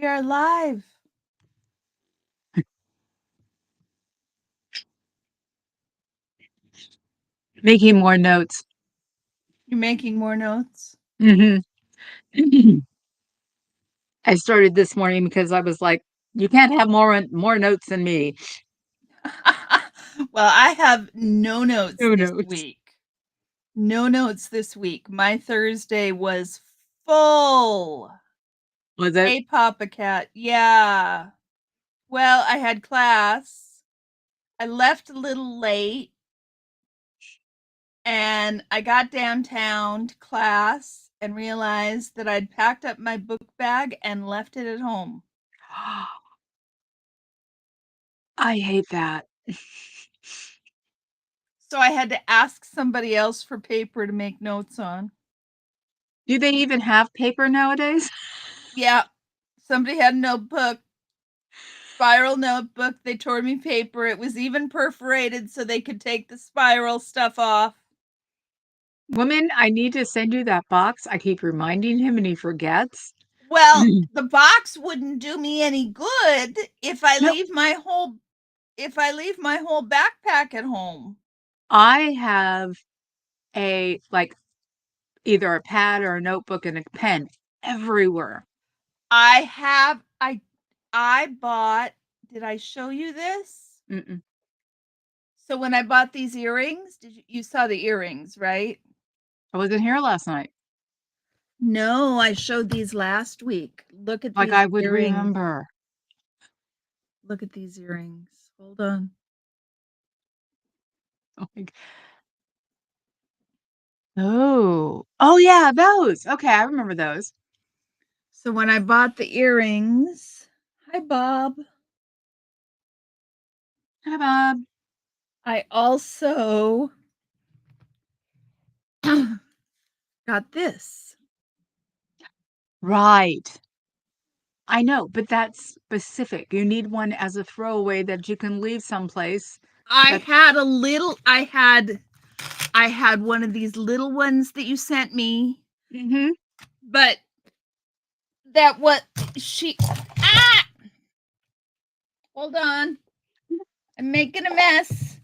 We are live. Making more notes. You're making more notes? hmm I started this morning because I was like, you can't have more notes than me. Well, I have no notes No this notes. week. No notes this week. My Thursday was full. Was it? Hey, Papa Cat. Yeah. Well, I had class. I left a little late and I got downtown to class and realized that I'd packed up my book bag and left it at home. I hate that. So I had to ask somebody else for paper to make notes on. Do they even have paper nowadays? Yeah. Somebody had a notebook, spiral notebook. They tore me paper. It was even perforated so they could take the spiral stuff off. Woman, I need to send you that box. I keep reminding him and he forgets. Well, the box wouldn't do me any good if I No, leave my whole backpack at home. I have either a pad or a notebook and a pen everywhere. I bought, did I show you this? Mm-mm. So when I bought these earrings, you saw the earrings, right? I wasn't here last night. No, I showed these last week. Look at Like these I would earrings. remember. Look at these earrings. Hold on. Oh my Oh yeah, those. Okay, I remember those. So when I bought the earrings, hi Bob. Hi, Bob. I also got this. Right. I know, but that's specific. You need one as a throwaway that you can leave someplace. I That had a little I had one of these little ones that you sent me, hmm but that what she ah hold on. I'm making a mess.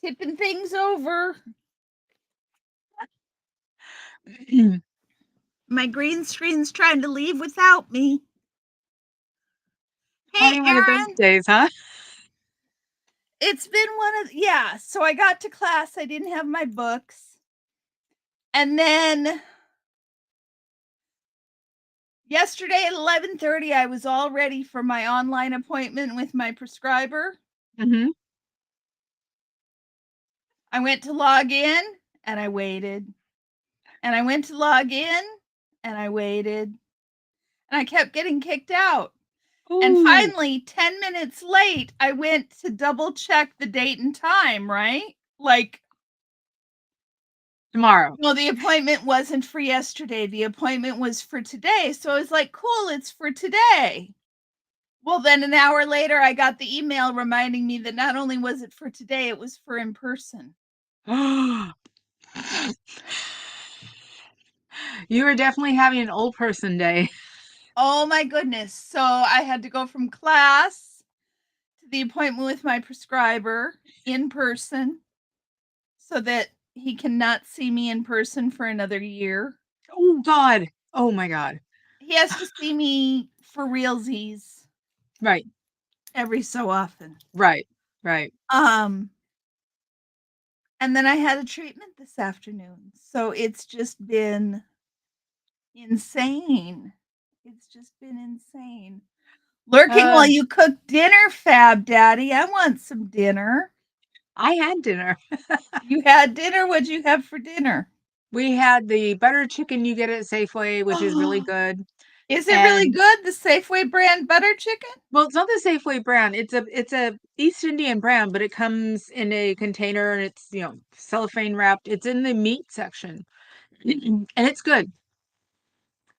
Tipping things over. My green screen's trying to leave without me. Hey, having one of those Aaron. days, huh? It's been yeah. So I got to class. I didn't have my books. And then yesterday at 11:30 I was all ready for my online appointment with my prescriber. hmm I went to log in and I waited. And I went to log in and I waited. And I kept getting kicked out. And Ooh, finally, 10 minutes late, I went to double check the date and time, right? Like, tomorrow. well, the appointment wasn't for yesterday. The appointment was for today. So I was like, cool, it's for today. Well, then an hour later, I got the email reminding me that not only was it for today, it was for in person. You were definitely having an old person day. Oh my goodness. So I had to go from class to the appointment with my prescriber in person so that he cannot see me in person for another year. Oh God. Oh my God. He has to see me for realsies Right. every so often. Right. Right. Um, and then I had a treatment this afternoon. So it's just been insane. It's just been insane. Lurking Uh, while you cook dinner, Fab Daddy. I want some dinner. I had dinner. You had dinner? What'd you have for dinner? We had the butter chicken you get at Safeway, which is really Oh, good. is it really And good? The Safeway brand butter chicken? well, it's not the Safeway brand. It's a East Indian brand, but it comes in a container and it's, cellophane wrapped. It's in the meat section. And it's good.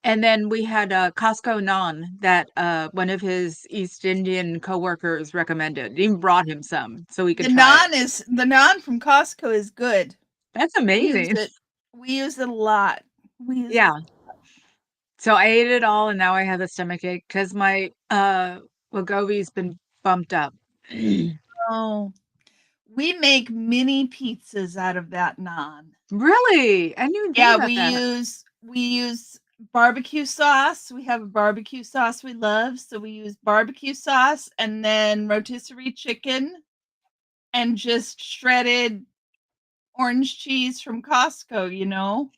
And then we had a Costco naan that one of his East Indian coworkers recommended. Even brought him some so we could try it. The naan from Costco is good. That's We use amazing. it. We use it a lot. We use it. Yeah. So I ate it all and now I have a stomach ache because my Wegovy's been bumped up. Oh, we make mini pizzas out of that naan. Really? I didn't even think Yeah, about that. we use barbecue sauce. We have a barbecue sauce we love, so we use barbecue sauce and then rotisserie chicken and just shredded orange cheese from Costco, you know?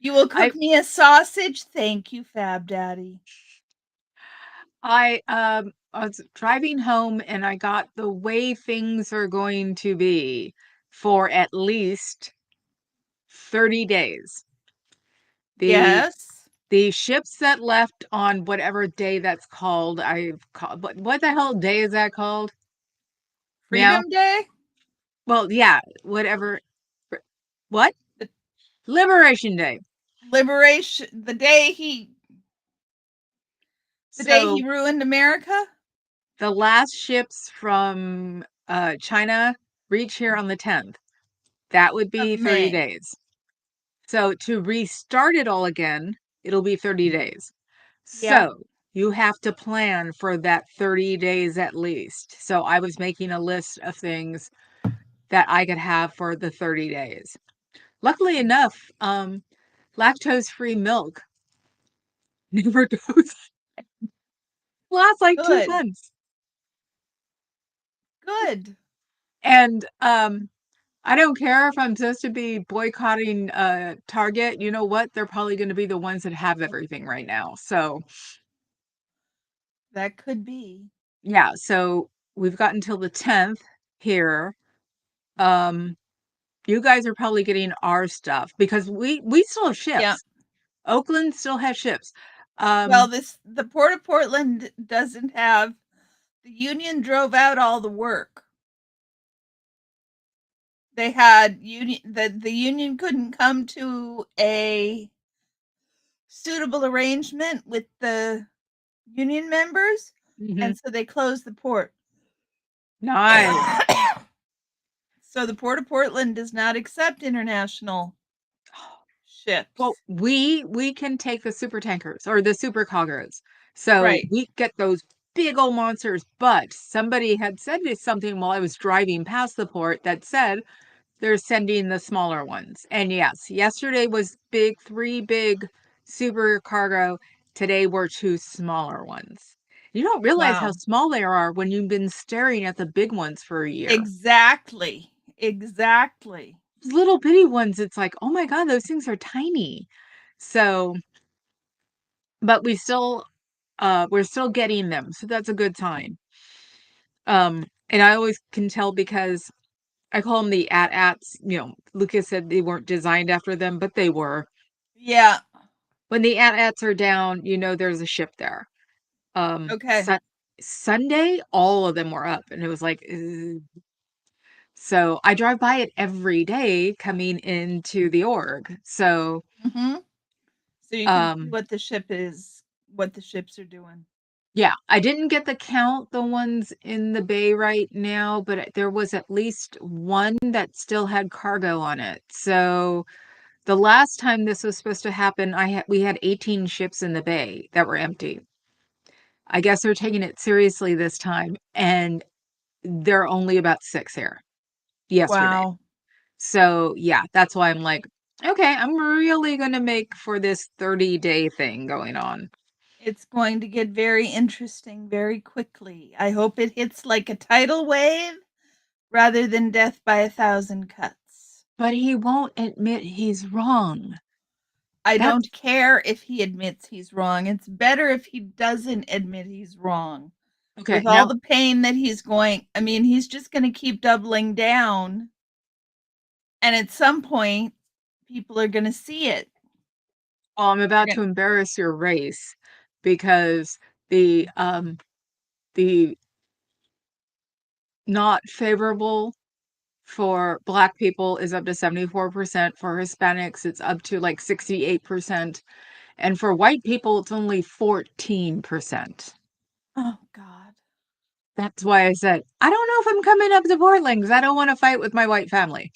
You will I cook me a sausage? Thank you, Fab Daddy. I was driving home and I got the way things are going to be for at least 30 days. The Yes. the ships that left on whatever day that's called, I've called what the hell day is that called? Now? Freedom Day? Well, yeah, whatever. What? The Liberation Day. liberation the day he So ruined America the last ships from China reach here on the 10th. That would of be 30 May. days. So to restart it all again, it'll be 30 days. Yep. So you have to plan for that 30 days at least. So I was making a list of things that I could have for the 30 days. Luckily enough, lactose-free milk never goes lasts like two Good. months. Good. And I don't care if I'm supposed to be boycotting Target. You know what? They're probably going to be the ones that have everything right now. So, That could be. yeah, so we've got until the 10th here. Um you guys are probably getting our stuff because we still have Yeah. ships. Oakland still has ships. Well, Um the Port of Portland doesn't have the union drove out all the work. They had union the union couldn't come to a suitable arrangement with the union members, mhm. and so they closed the port. Nice. So the Port of Portland does not accept international Well, ships. we can take the super tankers or the super cargos. So Right. we get those big old monsters, but somebody had said something while I was driving past the port that said they're sending the smaller ones. And yes, yesterday was big, three big super cargo. Today were two smaller ones. You don't realize how Wow. small they are when you've been staring at the big ones for a year. Exactly. Exactly. Those little bitty ones, it's like, oh my God, those things are tiny. So, but we're still getting them. So that's a good sign. And I always can tell because I call them the AT-ATs. Lucas said they weren't designed after them, but they were. Yeah. When the AT-ATs are down, there's a ship there. Okay. Sunday, all of them were up, and it was like, "Ugh." So I drive by it every day coming into the org. So, Hmm. So you can see um, what the ships are doing. yeah, I didn't get the count the ones in the bay right now, but there was at least one that still had cargo on it. So the last time this was supposed to happen, we had 18 ships in the bay that were empty. I guess they're taking it seriously this time, and there are only about six here yesterday. Wow. So yeah, that's why I'm like, okay, I'm really gonna make for this 30-day thing going on. It's going to get very interesting very quickly. I hope it hits like a tidal wave rather than death by a thousand cuts. But he won't admit he's wrong. I That's don't care if he admits he's wrong. It's better if he doesn't admit he's wrong. okay. With all Now, the pain that he's going, I mean, he's just going to keep doubling down. And at some point, people are going to see it. I'm They're about gonna, to embarrass your race because the not favorable for Black people is up to 74%. For Hispanics, it's up to like 68%. And for white people, it's only 14%. oh, God. That's why I said, I don't know if I'm coming up to Portland because I don't want to fight with my white family.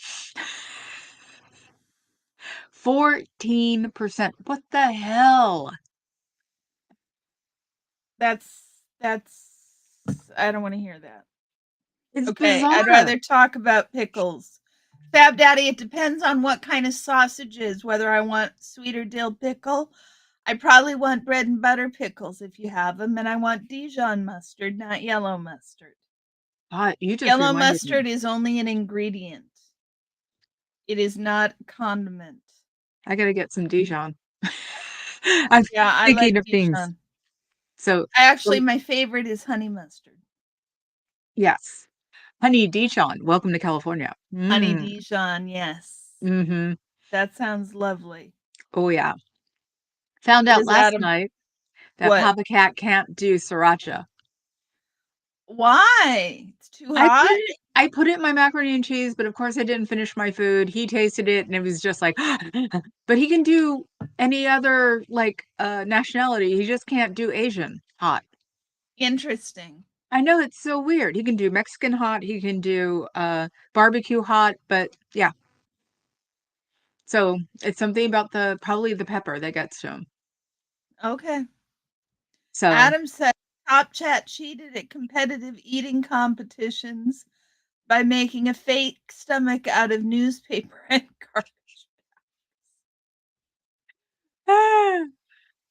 14%. What the hell? That's I don't wanna hear that. It's Okay, I'd bizarre. rather talk about pickles. Fab Daddy, it depends on what kind of sausages, whether I want sweet or dill pickle. I probably want bread and butter pickles if you have them, and I want Dijon mustard, not yellow mustard. You just Yellow reminded me. mustard is only an ingredient. It is not a condiment. I gotta get some Dijon. I'm Yeah, I thinking like of things. Dijon. So, Actually, so my favorite is honey mustard. yes. Honey Dijon, welcome to California. Honey Dijon, yes. Mm-hmm. That sounds lovely. Oh yeah. Found What out does last Adam night that what? Papa Cat can't do sriracha. Why? It's too I put hot? it I put it in my macaroni and cheese, but of course I didn't finish my food. He tasted it and it was just like but he can do any other like nationality. He just can't do Asian hot. Interesting. I know it's so weird. He can do Mexican hot, he can do barbecue hot, but yeah. So it's something about the probably the pepper that gets to him. Okay. So Adam said Top Chat cheated at competitive eating competitions by making a fake stomach out of newspaper and garbage.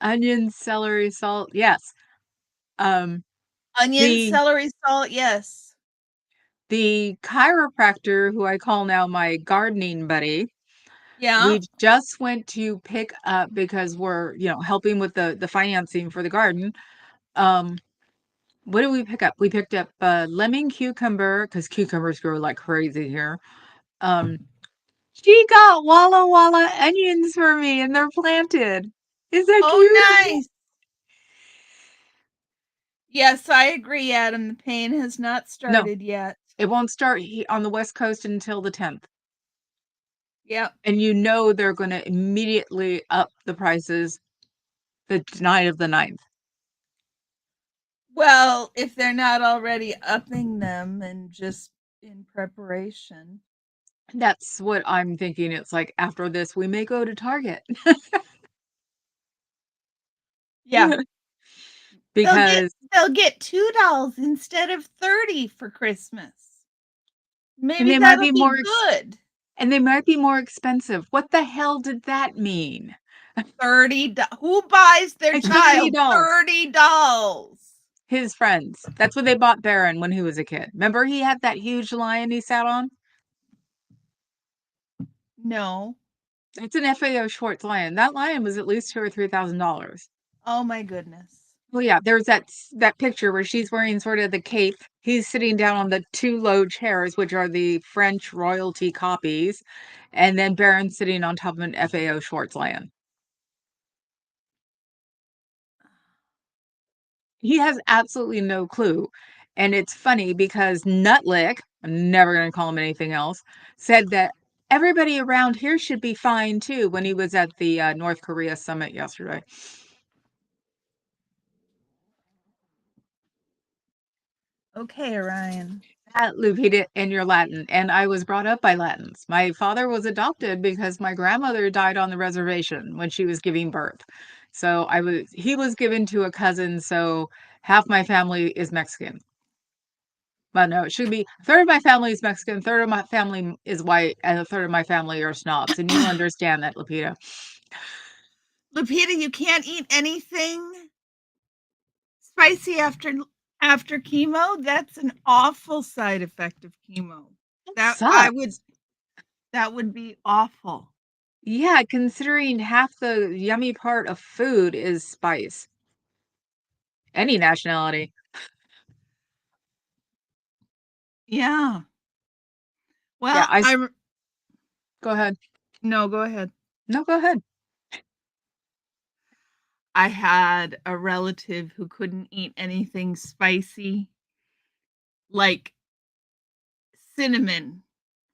onion, celery, salt. Yes. Um Onions, the celery, salt, yes. the chiropractor who I call now my gardening buddy, Yeah. we just went to pick up because we're, helping with the financing for the garden. Um what did we pick up? We picked up lemon cucumber because cucumbers grow like crazy here. Um she got Walla Walla onions for me and they're planted. Is that Oh, cute? nice. Yes, I agree, Adam. The pain has not No, started yet. it won't start on the West Coast until the 10th. Yep. And they're going to immediately up the prices the night of the 9th. Well, if they're not already upping them and just in preparation. That's what I'm thinking. It's like after this, we may go to Target Yeah. They'll get because, they'll get $2 instead of 30 for Christmas. and Maybe they might that'll be be good. and they might be more expensive. What the hell did that mean? 30 who buys their Like $30. child $30? His friends. That's what they bought Baron when he was a kid. Remember he had that huge lion he sat on? No. It's an FAO Schwartz lion. That lion was at least $2,000 or $3,000. Oh my goodness. Well, yeah, there's that picture where she's wearing sort of the cape. He's sitting down on the two low chairs, which are the French royalty copies, and then Baron's sitting on top of an FAO Schwartz lion. He has absolutely no clue. And it's funny because Nutlick, I'm never going to call him anything else, said that everybody around here should be fine too when he was at the North Korea summit yesterday. Okay, Orion. Lupita, and you're Latin, and I was brought up by Latins. My father was adopted because my grandmother died on the reservation when she was giving birth. So he was given to a cousin, so half my family is Mexican. Well, no, it should be a third of my family is Mexican, a third of my family is white, and a third of my family are snobs. And you understand that, Lupita. Lupita, you can't eat anything spicy after chemo. That's an awful side effect of chemo. It That I would sucks. that would be awful. Yeah, considering half the yummy part of food is spice. Any nationality. Yeah. Yeah, Well, go ahead. no, go ahead. No, go ahead. I had a relative who couldn't eat anything spicy. Like cinnamon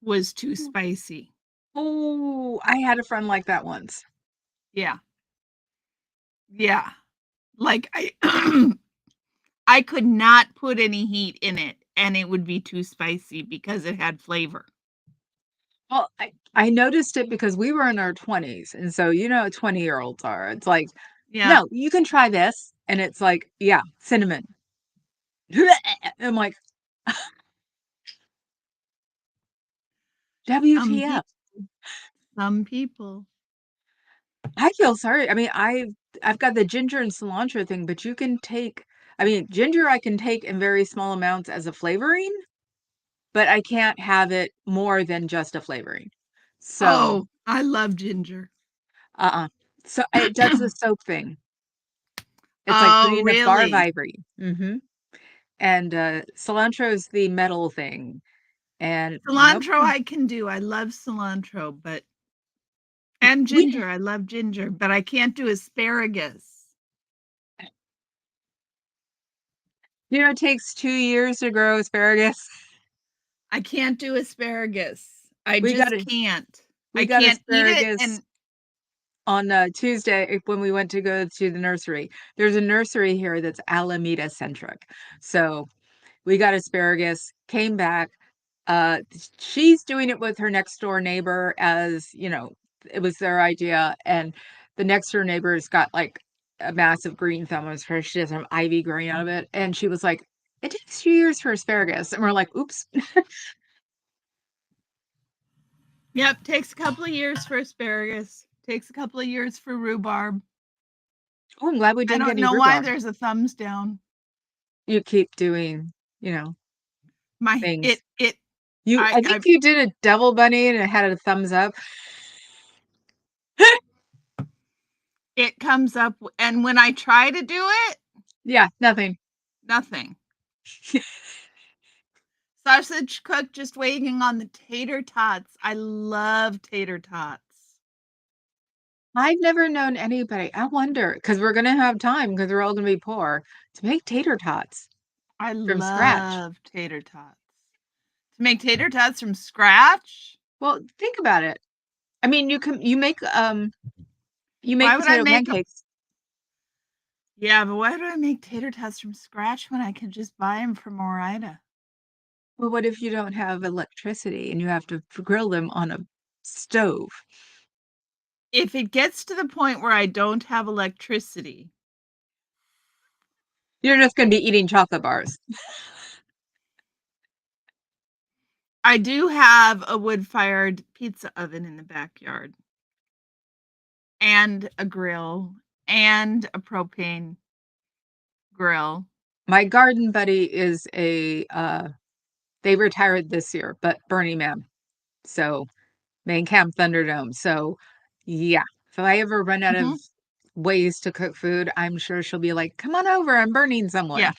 was too spicy. Oh, I had a friend like that once. Yeah. Yeah. Like I I could not put any heat in it and it would be too spicy because it had flavor. Well, I noticed it because we were in our 20s, and so you know how 20-year-olds are. It's like, Yeah. "No, you can try this," and it's like, "Yeah, cinnamon." I'm like, Some "WTF?" people. Some people. I feel sorry. I mean, I've got the ginger and cilantro thing, but you can take I mean, ginger I can take in very small amounts as a flavoring, but I can't have it more than just a flavoring. So, Oh, I love ginger. uh-uh. So, it does the soap thing. It's like Oh, putting a bar of really? ivory. Mhm. And, cilantro's the metal thing, and Cilantro nobody I can do. I love cilantro, but and we ginger. I love ginger, but I can't do asparagus. you know, it takes 2 years to grow asparagus. I can't do asparagus. I We got just a can't. we I got can't eat it asparagus and on, Tuesday when we went to go to the nursery. There's a nursery here that's Alameda centric. So, we got asparagus, came back, she's doing it with her next door neighbor as, you know, it was their idea, and the next door neighbor's got, like, a massive green thumb as her she has some ivy growing out of it, and she was like, "It takes 2 years for asparagus," and we're like, "Oops." yep, takes a couple of years for asparagus. Takes a couple of years for rhubarb. Oh, I'm glad we I didn't get don't any know why rhubarb. there's a thumbs down. You keep doing, you know, My things. it I think I you did a double bunny and it had a thumbs up. it comes up and when I try to do it, Yeah, nothing. nothing. Sausage cook just waiting on the tater tots. I love tater tots. I've never known anybody I wonder, because 'cause we're gonna have time because 'cause we're all gonna be poor, to make tater tots I from scratch. love tater tots. To make tater tots from scratch? Well, think about it. I mean, you make Why would I potato make 'em? pancakes. Yeah, but why would I make tater tots from scratch when I can just buy them from Ore-Ida? Well, what if you don't have electricity and you have to grill them on a stove? If it gets to the point where I don't have electricity, You're just gonna be eating chocolate bars. I do have a wood-fired pizza oven in the backyard and a grill and a propane grill. My garden buddy is they retired this year, but Burning Man. So, main camp Thunderdome. So, yeah, if I ever run out of Mhm. ways to cook food, I'm sure she'll be like, "Come on over, I'm burning Yeah. someone."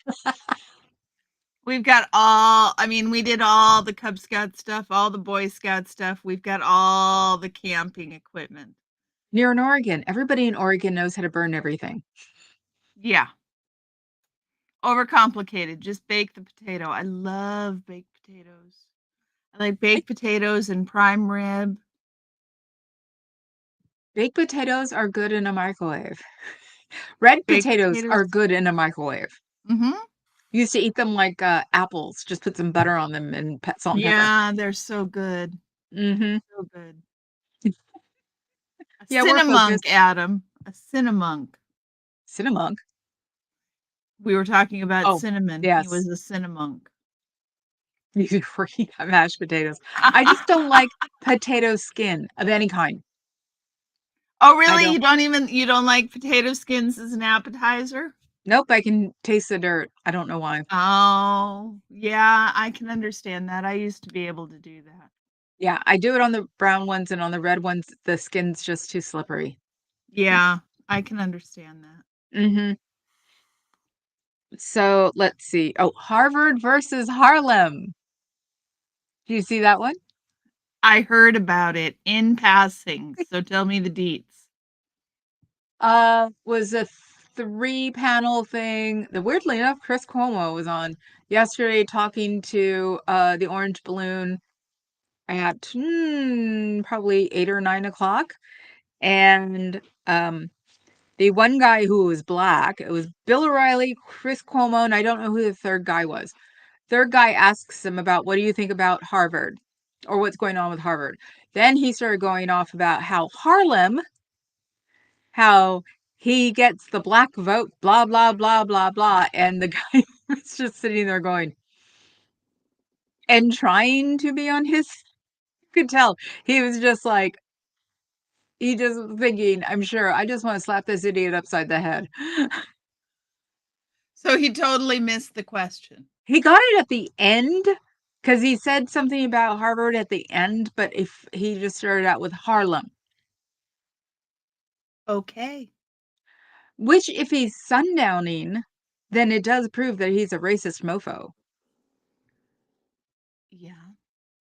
We've got all I mean, we did all the Cub Scout stuff, all the Boy Scout stuff. We've got all the camping equipment. You're in Oregon. Everybody in Oregon knows how to burn everything. Yeah. Overcomplicated. Just bake the potato. I love baked potatoes. I like I baked potatoes and prime rib. Baked potatoes are good in a microwave. Red Baked potatoes potatoes. are good in a microwave. Mhm. Used to eat them like, apples, just put some butter on them and salt and pepper. Yeah, they're so good. Mhm. So good. A Yeah, we're cinnamunk, focused. Adam. A cinnamunk. Cinnamon. We were talking about Oh, cinnamon. He yes. was a cinnamunk. You freaking mashed potatoes. I just don't like potato skin of any kind. Oh, I really? don't You don't like potato skins as an appetizer? Nope, I can taste the dirt. I don't know why. Oh, yeah, I can understand that. I used to be able to do that. Yeah, I do it on the brown ones, and on the red ones, the skin's just too slippery. Yeah, I can understand that. Mhm. So, let's see. Oh, Harvard versus Harlem. Do you see that one? I heard about it in passing, so tell me the deets. Was a 3-panel thing. The weirdly enough, Chris Cuomo was on yesterday talking to, the Orange Balloon at, probably 8 or 9 o'clock, and, the one guy who was black, it was Bill O'Reilly, Chris Cuomo, and I don't know who the third guy was. Third guy asks him about, "What do you think about Harvard?" or what's going on with Harvard. Then he started going off about how Harlem, how he gets the black vote, blah, blah, blah, blah, blah. And the guy was just sitting there going, and trying to be on his, you could tell he was just like, he just was thinking, I'm sure, I just want to slap this idiot upside the head. So he totally missed the question. He got it at the end because he said something about Harvard at the end, but if he just started out with Harlem, Okay. which if he's sundowning, then it does prove that he's a racist mofo. Yeah.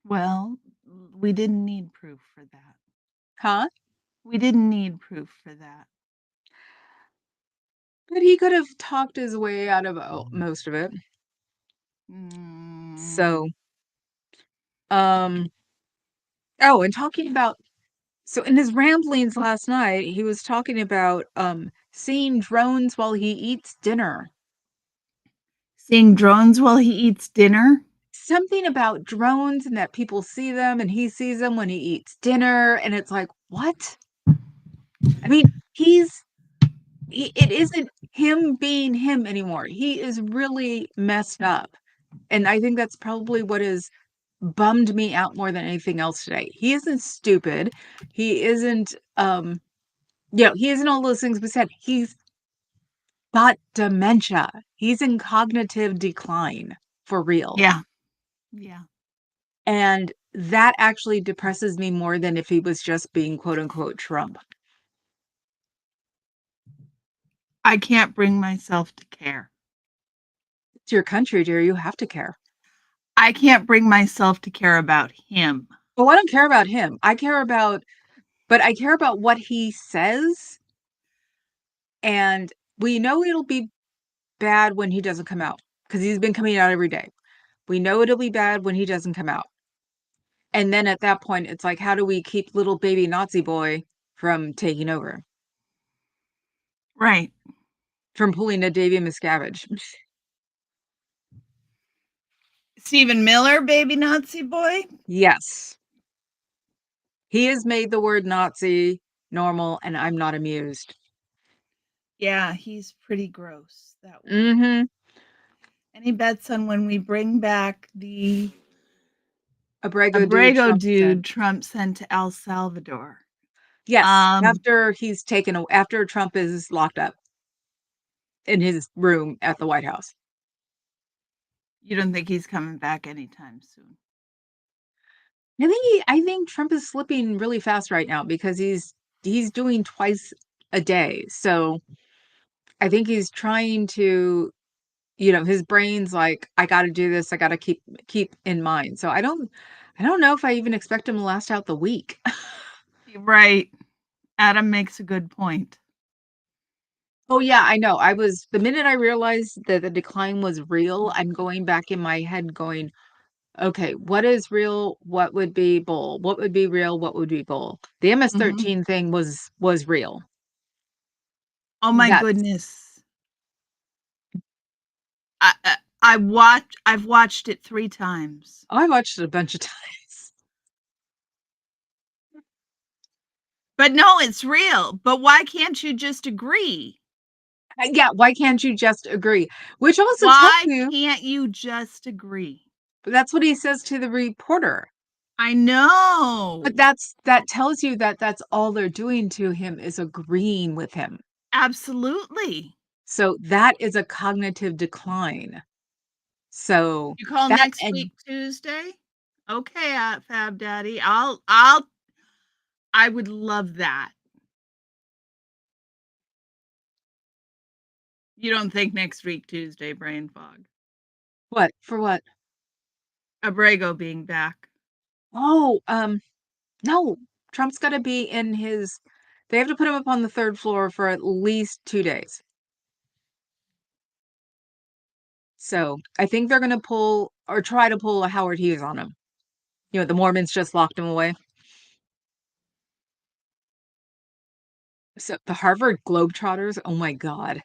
Well, we didn't need proof for that. Huh? We didn't need proof for that. But he could have talked his way out of most of it. Mm. So, um, oh, and talking about, so in his ramblings last night, he was talking about seeing drones while he eats dinner. Seeing drones while he eats dinner? Something about drones and that people see them and he sees them when he eats dinner. And it's like, what? I mean, it isn't him being him anymore. He is really messed up. And I think that's probably what has bummed me out more than anything else today. He isn't stupid. He isn't, he isn't all those things we said. He's got dementia. He's in cognitive decline for real. Yeah. Yeah. And that actually depresses me more than if he was just being quote unquote Trump. I can't bring myself to care. It's your country, dear. You have to care. I can't bring myself to care about him. Oh, I don't care about him. But I care about what he says. And we know it'll be bad when he doesn't come out because he's been coming out every day. We know it'll be bad when he doesn't come out. And then at that point, it's like, how do we keep little baby Nazi boy from taking over, Right. from pulling a Davy Miscavige? Stephen Miller, baby Nazi boy? Yes. He has made the word Nazi normal, and I'm not amused. Yeah, he's pretty gross that way. Mm-hmm. Any bets on when we bring back the Abrego dude Abrego Trump dude sent. Trump sent to El Salvador? Yes, Um, after Trump is locked up in his room at the White House. you don't think he's coming back anytime soon? I think Trump is slipping really fast right now because he's doing twice a day. So I think he's trying to, his brain's like, I got to do this. I got to keep in mind. So I don't know if I even expect him to last out the week. Right. Adam makes a good point. Oh yeah, I know. The minute I realized that the decline was real, I'm going back in my head going, okay, what is real? What would be bull? What would be real? What would be bull? The Mhm. MS-13 thing was real. Oh my That's goodness. I've watched it 3 times. I watched it a bunch of times. But no, it's real. But why can't you just agree? Yeah, why can't you just agree? Which also tells Why you can't you just agree? that's what he says to the reporter. I But know. that tells you that that's all they're doing to him is agreeing with him. Absolutely. So that is a cognitive decline. So You call that next and week Tuesday? Okay, Fab Daddy. I would love that. You don't think next week Tuesday, brain fog? what for what? Abrego being back. Oh, no. Trump's got to be in his. They have to put him up on the third floor for at least 2 days. So I think they're going to pull or try to pull a Howard Hughes on him. The Mormons just locked him away. So the Harvard Globetrotters, oh my God.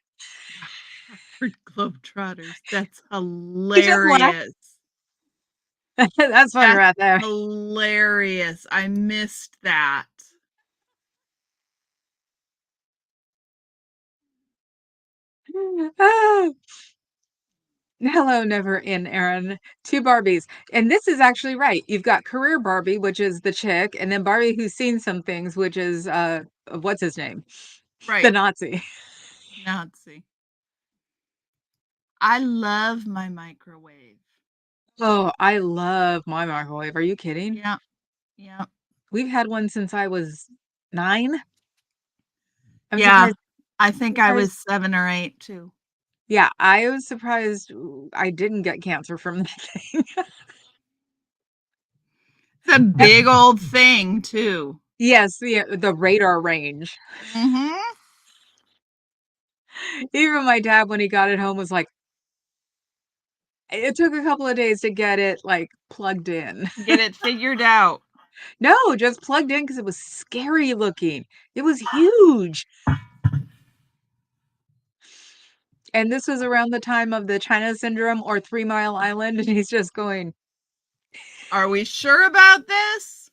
Harvard Globetrotters. That's He just laughed. hilarious. That's funny That's right there. hilarious. I missed that. Ah, hello, never in Aaron. Two Barbies. And this is actually right. You've got career Barbie, which is the chick, and then Barbie who's seen some things, which is what's his name? The Right. Nazi. Nazi. I love my microwave. Oh, I love my microwave. Are you kidding? Yeah. Yeah. We've had one since I was 9. I'm Yeah. surprised I think I surprised was 7 or 8 too. yeah, I was surprised I didn't get cancer from that thing. It's a big old thing too. Yes, the radar range. Mhm. Even my dad, when he got it home, was like, it took a couple of days to get it, like, plugged in. Get it figured out. No, just plugged in because it was scary looking. It was huge. And this was around the time of the China Syndrome or 3 Mile Island, and he's just going, Are we sure about this?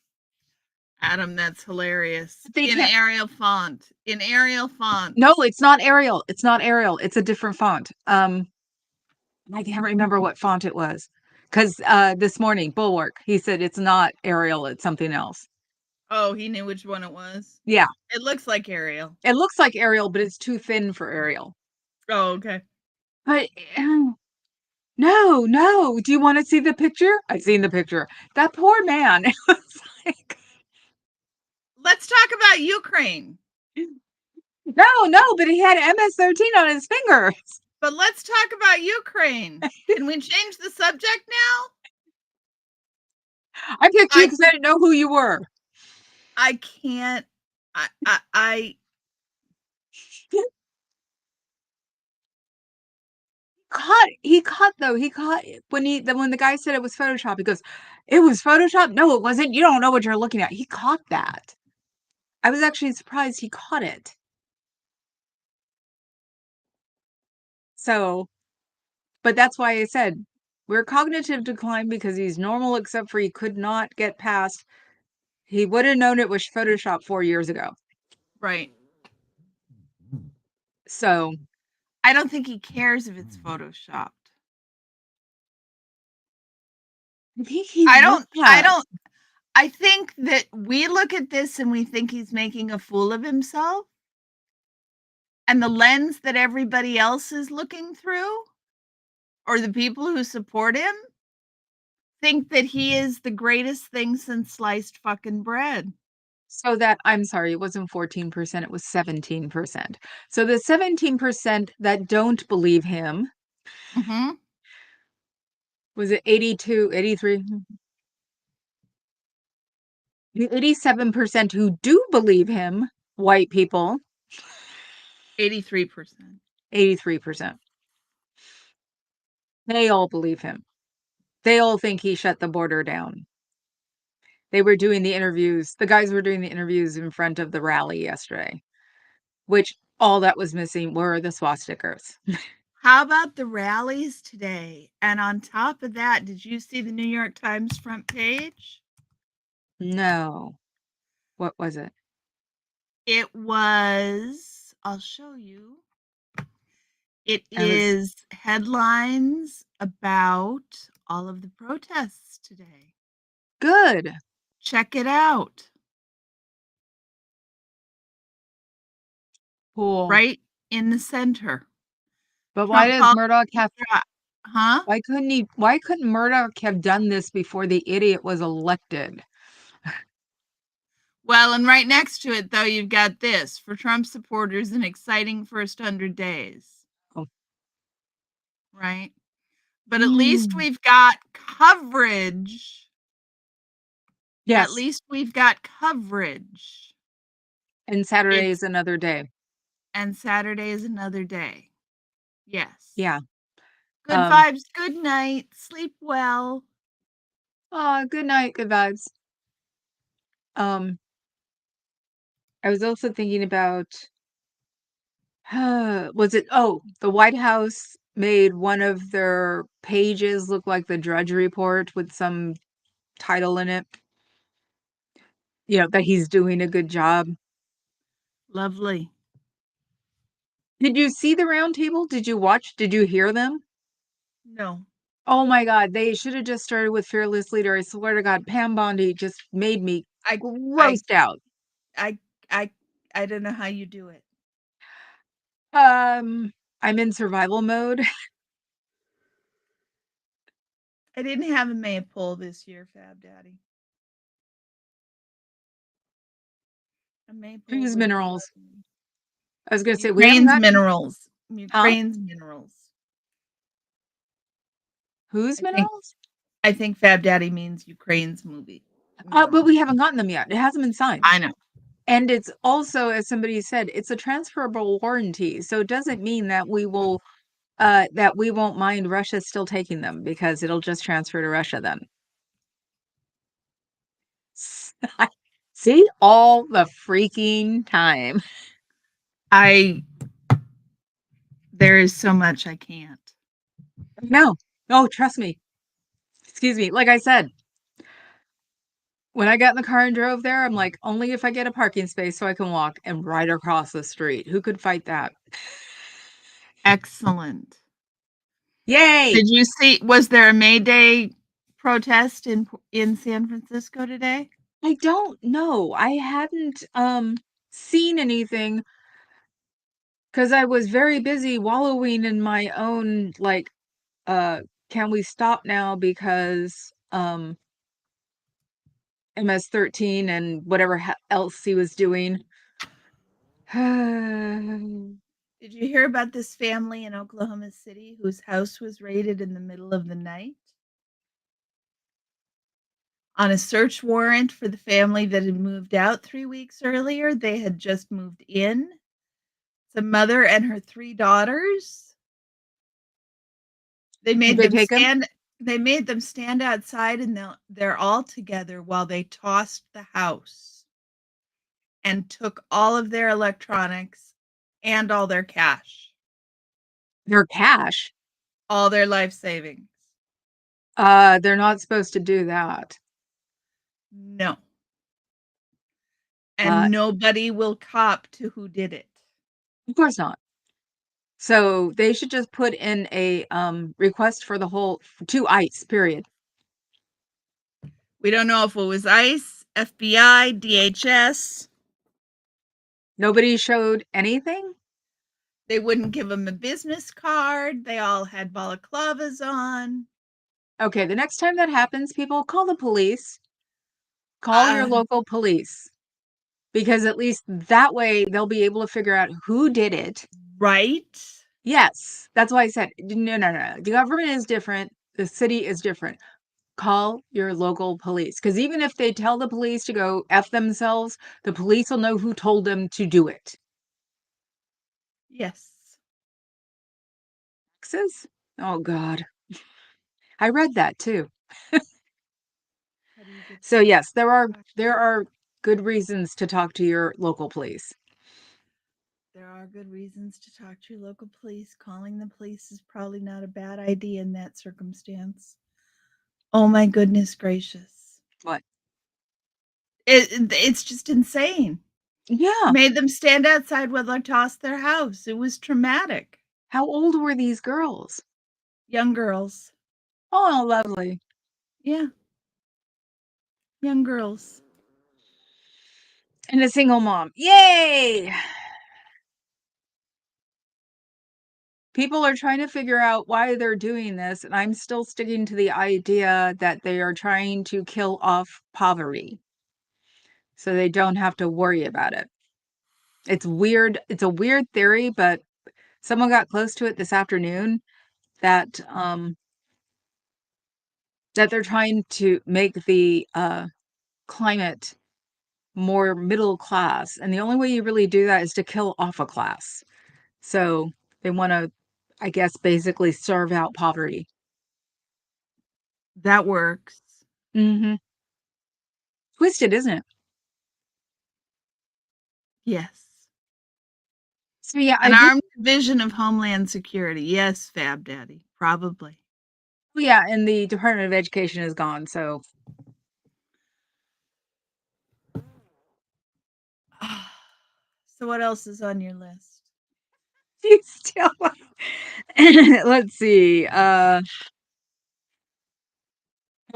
Adam, that's hilarious. "They In can't." Arial font. In Arial font. No, it's not Arial. It's not Arial. It's a different font. I can't remember what font it was. 'Cause, this morning, Bulwark, he said it's not Arial, it's something else. Oh, he knew which one it was. Yeah. It looks like Arial. It looks like Arial, but it's too thin for Arial. Oh, okay. But, no, no. Do you wanna see the picture? I've seen the picture. That poor man. It was like, Let's talk about Ukraine. no, no, but he had MS-13 on his fingers. But let's talk about Ukraine. Can we change the subject now? I picked you I because I didn't know who you were. I can't I He caught when the guy said it was Photoshop, he goes, "It was Photoshop? No, it wasn't. You don't know what you're looking at." He caught that. I was actually surprised he caught it. So, but that's why I said we're cognitive decline because he's normal except for he could not get past he would have known it was Photoshop 4 years ago. right. So, I don't think he cares if it's photoshopped. I think he I must don't I have. don't I think that we look at this and we think he's making a fool of himself, and the lens that everybody else is looking through, or the people who support him, think that he is the greatest thing since sliced fucking bread. So that I'm sorry, it wasn't 14%, it was 17%. So the 17% that don't believe him, Mhm. was it 82, 83? The 87% who do believe him, white people, 83%. 83%. They all believe him. They all think he shut the border down. They were doing the interviews. The guys were doing the interviews in front of the rally yesterday, which all that was missing were the swastikas. How about the rallies today? And on top of that, did you see the New York Times front page? No. What was it? It was, I'll show you. It I was is headlines about all of the protests today. good. Check it out. Cool. Right in the center. But why Trump does calls Murdoch have huh? why couldn't Murdoch have done this before the idiot was elected? Well, and right next to it, though, you've got this for Trump supporters an exciting first 100 days, Oh. right? But at least Mm. we've got coverage. At Yes, least we've got coverage. and Saturday It's is another day. and Saturday is another day. Yes. Yeah. Good Um, vibes. Good night. Sleep well. aw, good night, good vibes. Um, I was also thinking about, was it the White House made one of their pages look like the Drudge Report with some title in it, that he's doing a good job. Lovely. Did you see the round table? Did you watch? Did you hear them? No. Oh my God, they should have just started with Fearless Leader. I swear to God, Pam Bondi just made me I I grossed out. I I I don't know how you do it. Um, I'm in survival mode. I didn't have a maypole this year, Fab Daddy. A maypole Whose would have minerals? loved me. I was gonna say we haven't Ukraine's gotten, minerals. huh? Ukraine's minerals. Whose I think minerals? I think Fab Daddy means Ukraine's movie But we minerals. haven't gotten them yet. It hasn't been signed. I know. And it's also, as somebody said, it's a transferable warranty. So it doesn't mean that we won't mind Russia still taking them because it'll just transfer to Russia then. See, all the freaking time. I there is so much I can't. No, no, trust me. Excuse me. Like I said, when I got in the car and drove there, I'm like, only if I get a parking space so I can walk and right across the street. Who could fight that? Excellent. Yay! Did you see was there a May Day protest in San Francisco today? I don't know. I hadn't seen anything because I was very busy wallowing in my own like can we stop now because MS-13 and whatever else he was doing. Did you hear about this family in Oklahoma City whose house was raided in the middle of the night? On a search warrant for the family that had moved out 3 weeks earlier, they had just moved in. The mother and her 3 daughters. They Did made they them take him? stand they made them stand outside and they're all together while they tossed the house and took all of their electronics and all their cash, Their cash? all their life savings. They're not supposed to do that. No. Uh, And nobody will cop to who did it. of course not. So they should just put in a request for the whole to ICE, period. We don't know if it was ICE, FBI, DHS. Nobody showed anything? They wouldn't give them a business card. They all had balaclavas on. Okay, the next time that happens, people call the police. Call your Uh, local police because at least that way they'll be able to figure out who did it. right? Yes, that's why I said no, no, no. The government is different. The city is different. Call your local police because even if they tell the police to go F themselves, the police will know who told them to do it. Yes. Texas? Oh God. I read that too. How do you get So yes, there are taxes? there are good reasons to talk to your local police. There are good reasons to talk to your local police. Calling the police is probably not a bad idea in that circumstance. Oh my goodness gracious. What? It's just insane. Yeah. Made them stand outside while they tossed their house. It was traumatic. How old were these girls? Young girls. Oh, lovely. Yeah, young girls. And a single mom. Yay! People are trying to figure out why they're doing this, and I'm still sticking to the idea that they are trying to kill off poverty so they don't have to worry about it. It's weird. It's a weird theory, but someone got close to it this afternoon that that they're trying to make the climate more middle class, and the only way you really do that is to kill off a class. So they want to, I guess, basically serve out poverty. That works. Hmm. Twisted, isn't it? Yes. So yeah, I And did. Division of Homeland Security. Yes, Fab Daddy, probably. Yeah, and the Department of Education is gone, so So what else is on your list? you still let's see.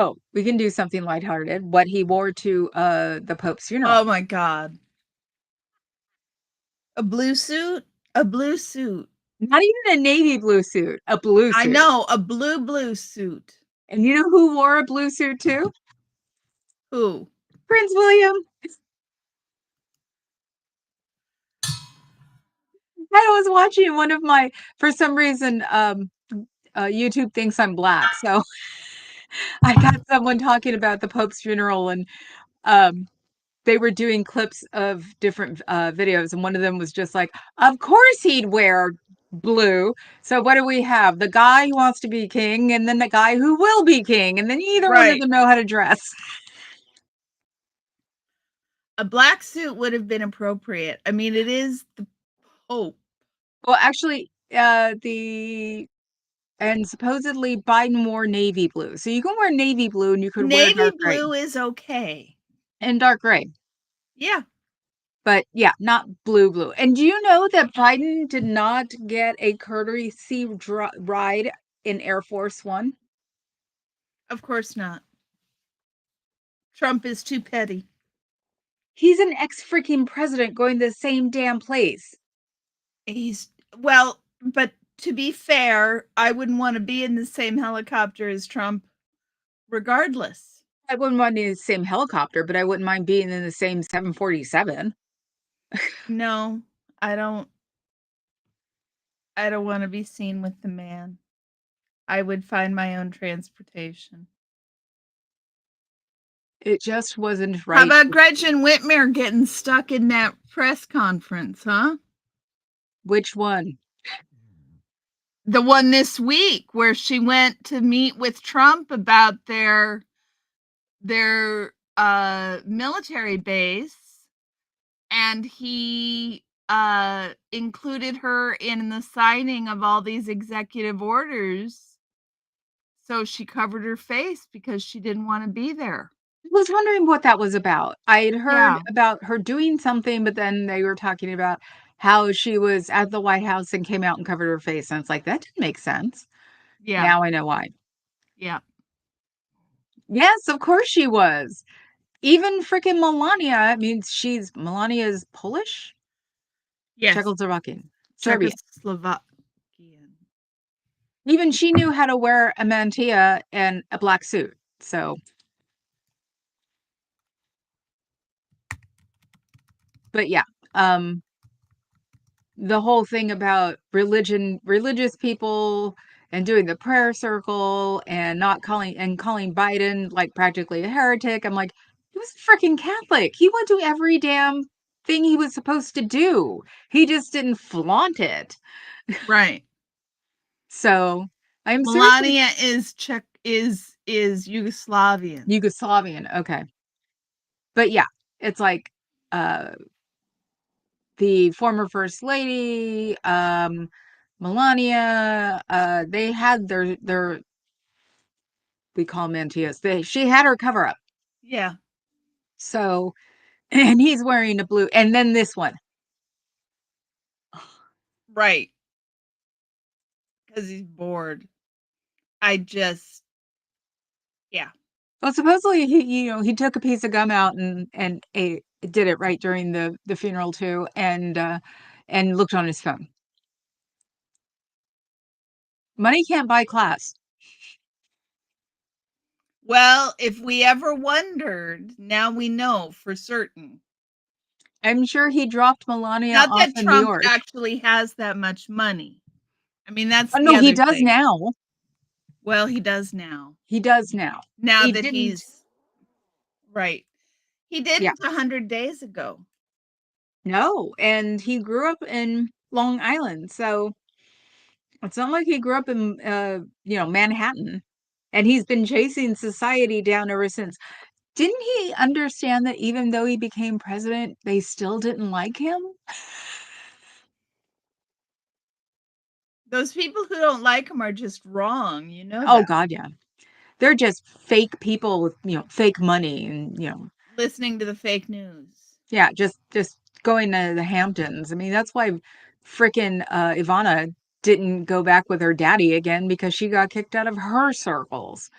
Oh, we can do something lighthearted. What he wore to the Pope's funeral. Oh my God. A blue suit? A blue suit. Not even a navy blue suit, a blue I suit. know, a blue suit. And you know who wore a blue suit too? Who? Prince William. I was watching one of my, for some reason, YouTube thinks I'm black. So I got someone talking about the Pope's funeral and um, they were doing clips of different videos. And one of them was just like, of course he'd wear blue. So what do we have? The guy who wants to be king and then the guy who will be king. And then either one of Right. them know how to dress. A black suit would have been appropriate. I mean, it is the Pope. Well, actually, and supposedly Biden wore navy blue. So you can wear navy blue and you could wear Navy dark gray blue is okay. and dark gray. Yeah, But yeah, not blue. And do you know that Biden did not get a courtesy ride in Air Force One? of course not. Trump is too petty. He's an ex freaking president going to the same damn place. He's, well, but to be fair, I wouldn't want to be in the same helicopter as Trump regardless. I wouldn't want to be in the same helicopter, but I wouldn't mind being in the same 747. No, I don't I don't want to be seen with the man. I would find my own transportation. It just wasn't How right. about Gretchen Whitmer getting stuck in that press conference, huh? Which one? The one this week where she went to meet with Trump about their military base, and he included her in the signing of all these executive orders, so she covered her face because she didn't want to be there. I was wondering what that was about. I had heard Yeah, about her doing something, but then they were talking about how she was at the White House and came out and covered her face. And it's like, that didn't make sense. yeah, Now I know why. yeah. Yes, of course she was. Even freaking Melania, I mean, Melania's Polish? Yes, Czechoslovakian, Serbian. Czechoslovakian. Even she knew how to wear a mantilla and a black suit. So, but yeah, um, the whole thing about religious people and doing the prayer circle and not calling Biden like practically a heretic. I'm like, he was a freaking Catholic. He went to every damn thing he was supposed to do. He just didn't flaunt it. Right. So I'm seriously Melania is Czech is Yugoslavian. Yugoslavian. Okay. But yeah, it's like uh the former first lady, Melania, they had their we call mantillas. She had her cover up. Yeah, So and he's wearing a blue and then this one. right. Because he's bored. I just, yeah, Well, supposedly he took a piece of gum out and did it right during the funeral too and looked on his phone. Money can't buy class. well, if we ever wondered, now we know for certain. I'm sure he dropped Melania Not off that in New Trump York. actually has that much money. I mean, that's Oh the no, he other does thing. now. Well, he does now. He does now. Now He that didn't. he's right. He Yeah. didn't 100 days ago. No, and he grew up in Long Island, so it's not like he grew up in Manhattan. And he's been chasing society down ever since. Didn't he understand that even though he became president, they still didn't like him? Those people who don't like him are just wrong. You know Oh that. God, yeah. They're just fake people with, fake money and, Listening to the fake news. yeah, just going to the Hamptons. I mean, that's why frickin' Ivana didn't go back with her daddy again because she got kicked out of her circles.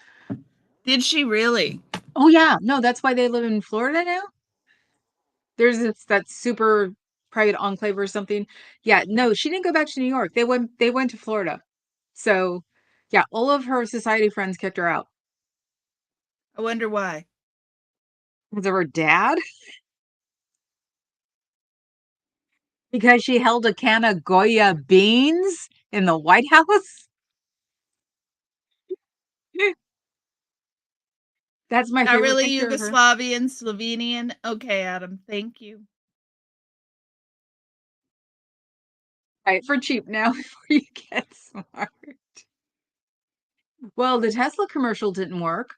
Did she really? Oh yeah, no, that's why they live in Florida now. There's that super private enclave or something. Yeah, no, she didn't go back to New York. They went to Florida. So, yeah, all of her society friends kicked her out I wonder why. because of her dad. Because she held a can of Goya beans in the White House. That's my Not favorite really picture of her. Yugoslavian, Slovenian. Okay, Adam, thank you. Right, for cheap now before you get smart. Well, the Tesla commercial didn't work.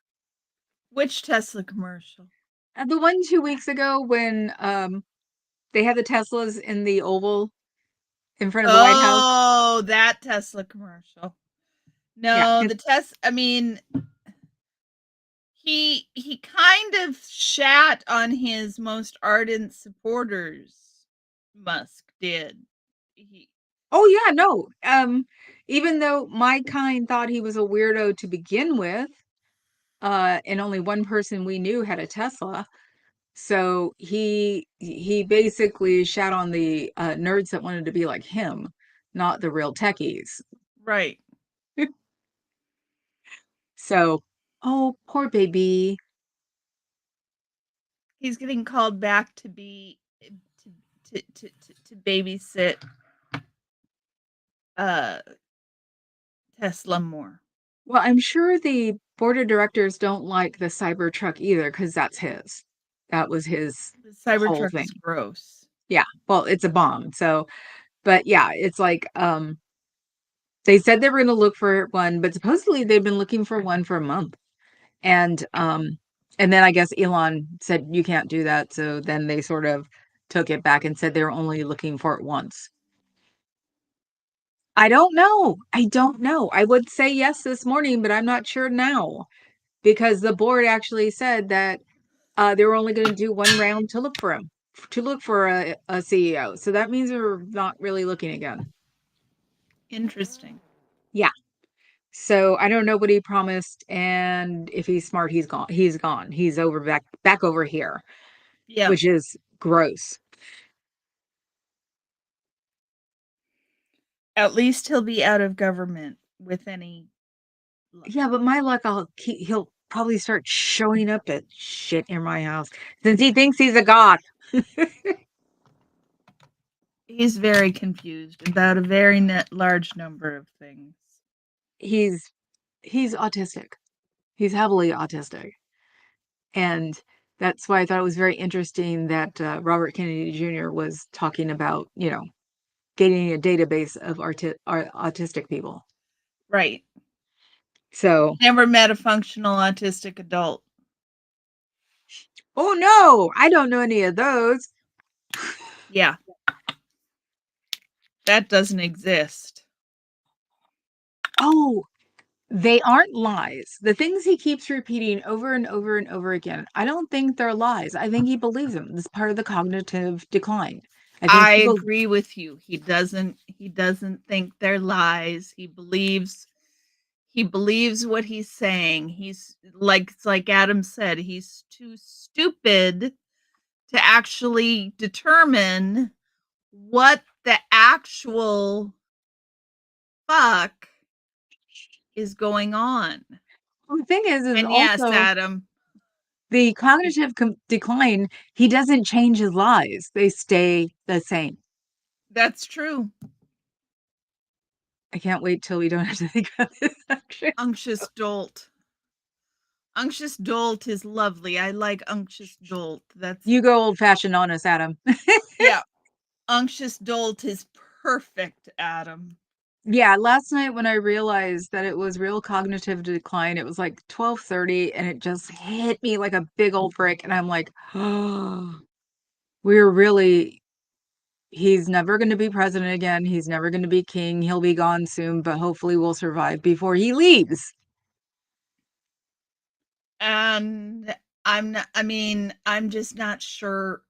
Which Tesla commercial? The one 2 weeks ago when they had the Teslas in the Oval in front of the White House. Oh, that Tesla commercial. Yeah, No, the Tesla. I mean, he kind of shat on his most ardent supporters. Musk did. He oh yeah, no. Even though my kind thought he was a weirdo to begin with, and only one person we knew had a Tesla. So he basically shat on the nerds that wanted to be like him, not the real techies. right. So, oh, poor baby. He's getting called back to be to babysit uh Tesla more. Well, I'm sure the board of directors don't like the Cybertruck either because that's his. That was his The whole Cybertruck thing. is gross. Yeah. Well, it's a bomb. So, but yeah, it's like they said they were going to look for one, but supposedly they've been looking for one for a month. And then I guess Elon said you can't do that. So then they sort of took it back and said they were only looking for it once. I don't know. I don't know. I would say yes this morning, but I'm not sure now because the board actually said that they were only going to do one round to look for him, to look for a CEO. So that means we're not really looking again. Interesting. Yeah. So I don't know what he promised, and if he's smart, he's gone. He's gone. He's over back over here, Yeah. which is gross. At least he'll be out of government with any luck. Yeah, but my luck, he'll probably start showing up at shit in my house since he thinks he's a god. He's very confused about a very large number of things. He's he's autistic. He's heavily autistic, and that's why I thought it was very interesting that Robert Kennedy Jr. was talking about, getting a database of autistic people. Right. So, Never met a functional autistic adult. oh no, I don't know any of those. Yeah. That doesn't exist. Oh, they aren't lies. The things he keeps repeating over and over and over again, I don't think they're lies. I think he believes them. This is part of the cognitive decline. I think I people, agree with you. He doesn't think they're lies. He believes what he's saying. He's like it's like Adam said, he's too stupid to actually determine what the actual fuck is going on. the thing is And yes, also Adam, the cognitive decline, he doesn't change his lies. They stay the same. that's true. I can't wait till we don't have to think about this section. Unctuous dolt. Unctuous dolt is lovely. I like unctuous dolt. That's You go old fashioned on us, Adam. yeah. Unctuous dolt is perfect, Adam. Yeah, last night when I realized that it was real cognitive decline, it was like 12:30 and it just hit me like a big old brick and I'm like, "Oh, we're really He's never going to be president again. He's never going to be king. He'll be gone soon, but hopefully we'll survive before he leaves. And I'm not, I mean, I'm just not sure.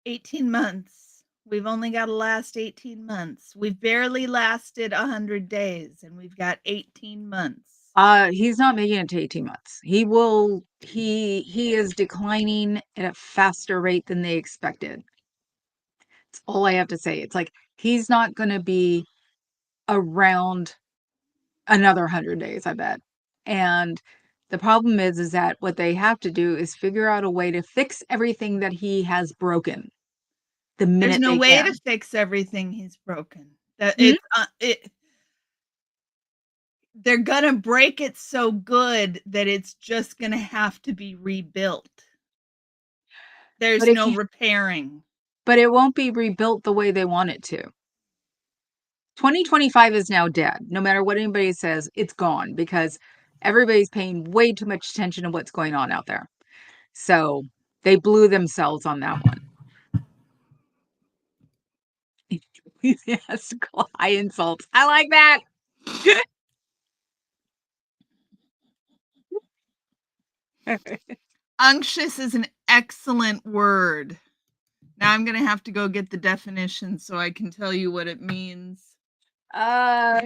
18 months. We've only got to last 18 months. We've barely lasted 100 days and we've got 18 months. He's not making it to 18 months. He is declining at a faster rate than they expected. That's all I have to say. It's like he's not going to be around another 100 days, I bet. And the problem is that what they have to do is figure out a way to fix everything that he has broken the There's minute no they way to can. fix everything he's broken. That Hmm? they're going to break it so good that it's just going to have to be rebuilt. But There's it no can't, repairing. but it won't be rebuilt the way they want it to. 2025 is now dead. No matter what anybody says, it's gone because everybody's paying way too much attention to what's going on out there. So they blew themselves on that one. Yes, high insults. I like that. Unctuous is an excellent word. Now I'm going to have to go get the definition so I can tell you what it means. uh,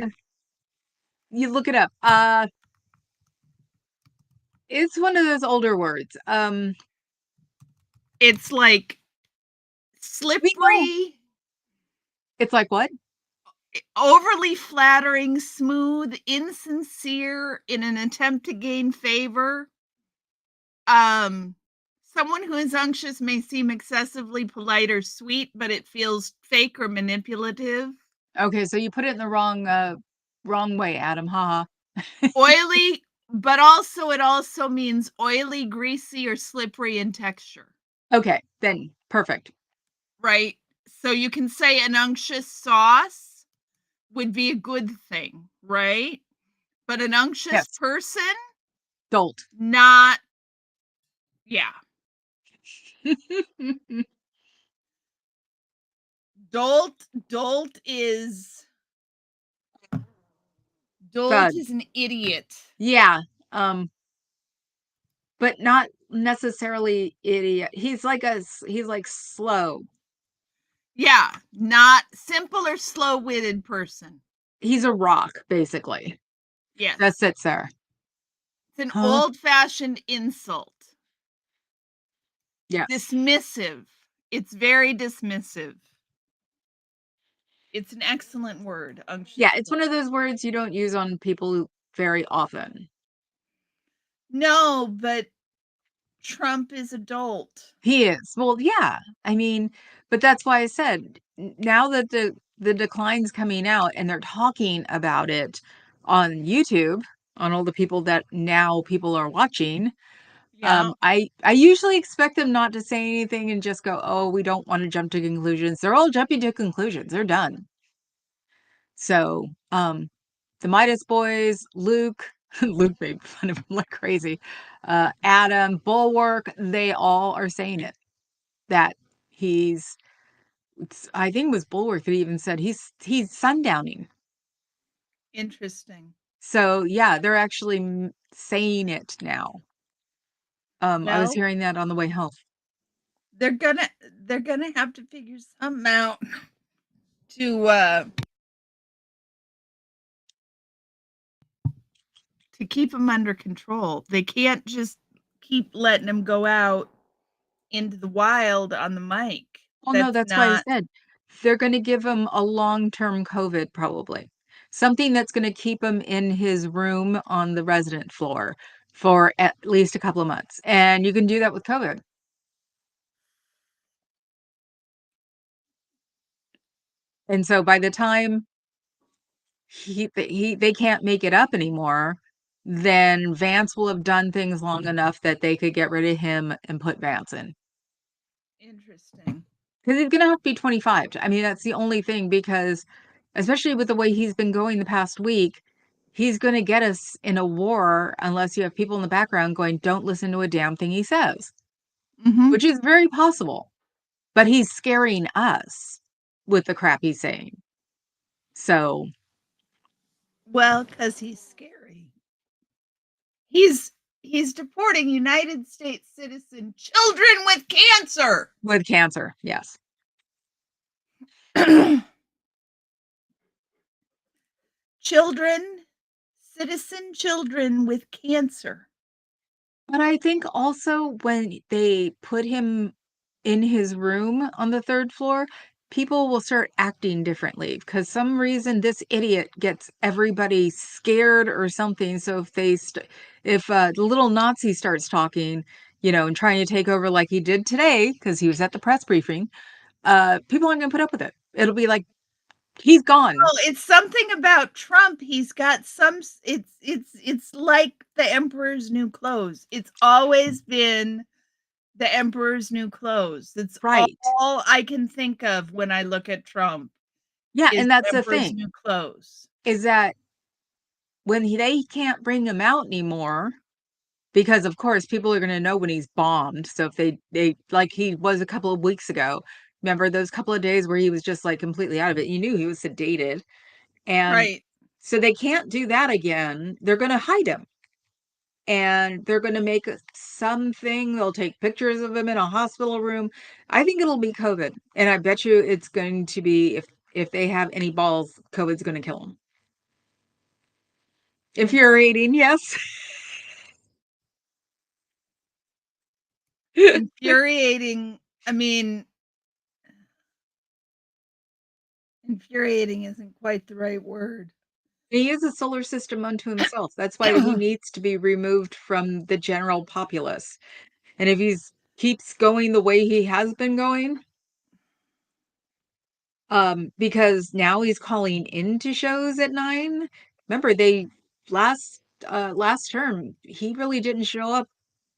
you look it up. It's one of those older words. It's like We know. slippery, It's like what? overly flattering, smooth, insincere in an attempt to gain favor. Um, Someone who is unctuous may seem excessively polite or sweet, but it feels fake or manipulative. Okay, so you put it in the wrong way, Adam. Haha. Oily, but also it also means oily, greasy, or slippery in texture. Okay, then perfect. Right? So you can say an unctuous sauce would be a good thing, right? But an unctuous Yes. person, Dolt. not, yeah. Dolt is God. an idiot. Yeah. Um, but not necessarily idiot. He's like slow. Yeah, not simple or slow-witted person. He's a rock, basically. That Yes. sits there. It's an Huh? old-fashioned insult. Yes. Dismissive. It's very dismissive. It's an excellent word, Yeah, unctuous it's one dolt. of those words you don't use on people very often. No, but Trump is a dolt. He is. Well, yeah. I mean, but that's why I said now that the decline's coming out and they're talking about it on YouTube, on all the people that now people are watching, Yeah, I usually expect them not to say anything and just go, "Oh, we don't want to jump to conclusions." They're all jumping to conclusions. They're done. So, the Midas boys, Luke, Luke made fun of him like crazy. Adam, Bulwark, they all are saying it that he's. I think it was Bulwark that even said he's sundowning. interesting. So yeah, they're actually saying it now. I was Well, hearing that on the way home. they're gonna have to figure something out to keep him under control. They can't just keep letting him go out into the wild on the mic. Well, no, That's that's why I not said they're going to give him a long-term COVID, probably something that's going to keep him in his room on the resident floor for at least a couple of months, and you can do that with COVID. And so by the time they can't make it up anymore, then Vance will have done things long enough that they could get rid of him and put Vance in. interesting. Because he's gonna have to be 25. I mean, that's the only thing because especially with the way he's been going the past week, he's gonna get us in a war unless you have people in the background going, "Don't listen to a damn thing he says," Mm-hmm. which is very possible. but he's scaring us with the crap he's saying. So, Well, because he's scary. He's he's deporting United States citizen children with cancer. with cancer, yes. Citizen children with cancer. But I think also when they put him in his room on the 3rd floor, people will start acting differently because some reason this idiot gets everybody scared or something. So if the little Nazi starts talking, and trying to take over like he did today because he was at the press briefing, people aren't gonna put up with it. It'll be like he's gone. Oh, it's something about Trump. He's got some. It's like the emperor's new clothes. It's always been the emperor's new clothes. It's Right. all I can think of when I look at Trump Yeah, is and that's the the emperor's thing, new clothes. is that when they can't bring him out anymore, because of course people are gonna know when he's bombed. So if they like he was a couple of weeks ago, remember those couple of days where he was just like completely out of it? You knew he was sedated, and Right. so they can't do that again. They're gonna hide him, and they're gonna make something. They'll take pictures of him in a hospital room. I think it'll be COVID, and I bet you it's going to be if they have any balls, COVID's gonna kill him. Infuriating, yes. Infuriating. I mean, infuriating isn't quite the right word. He is a solar system unto himself. That's why he needs to be removed from the general populace. And if he's keeps going the way he has been going, because now he's calling into shows at 9. Remember, they last term, he really didn't show up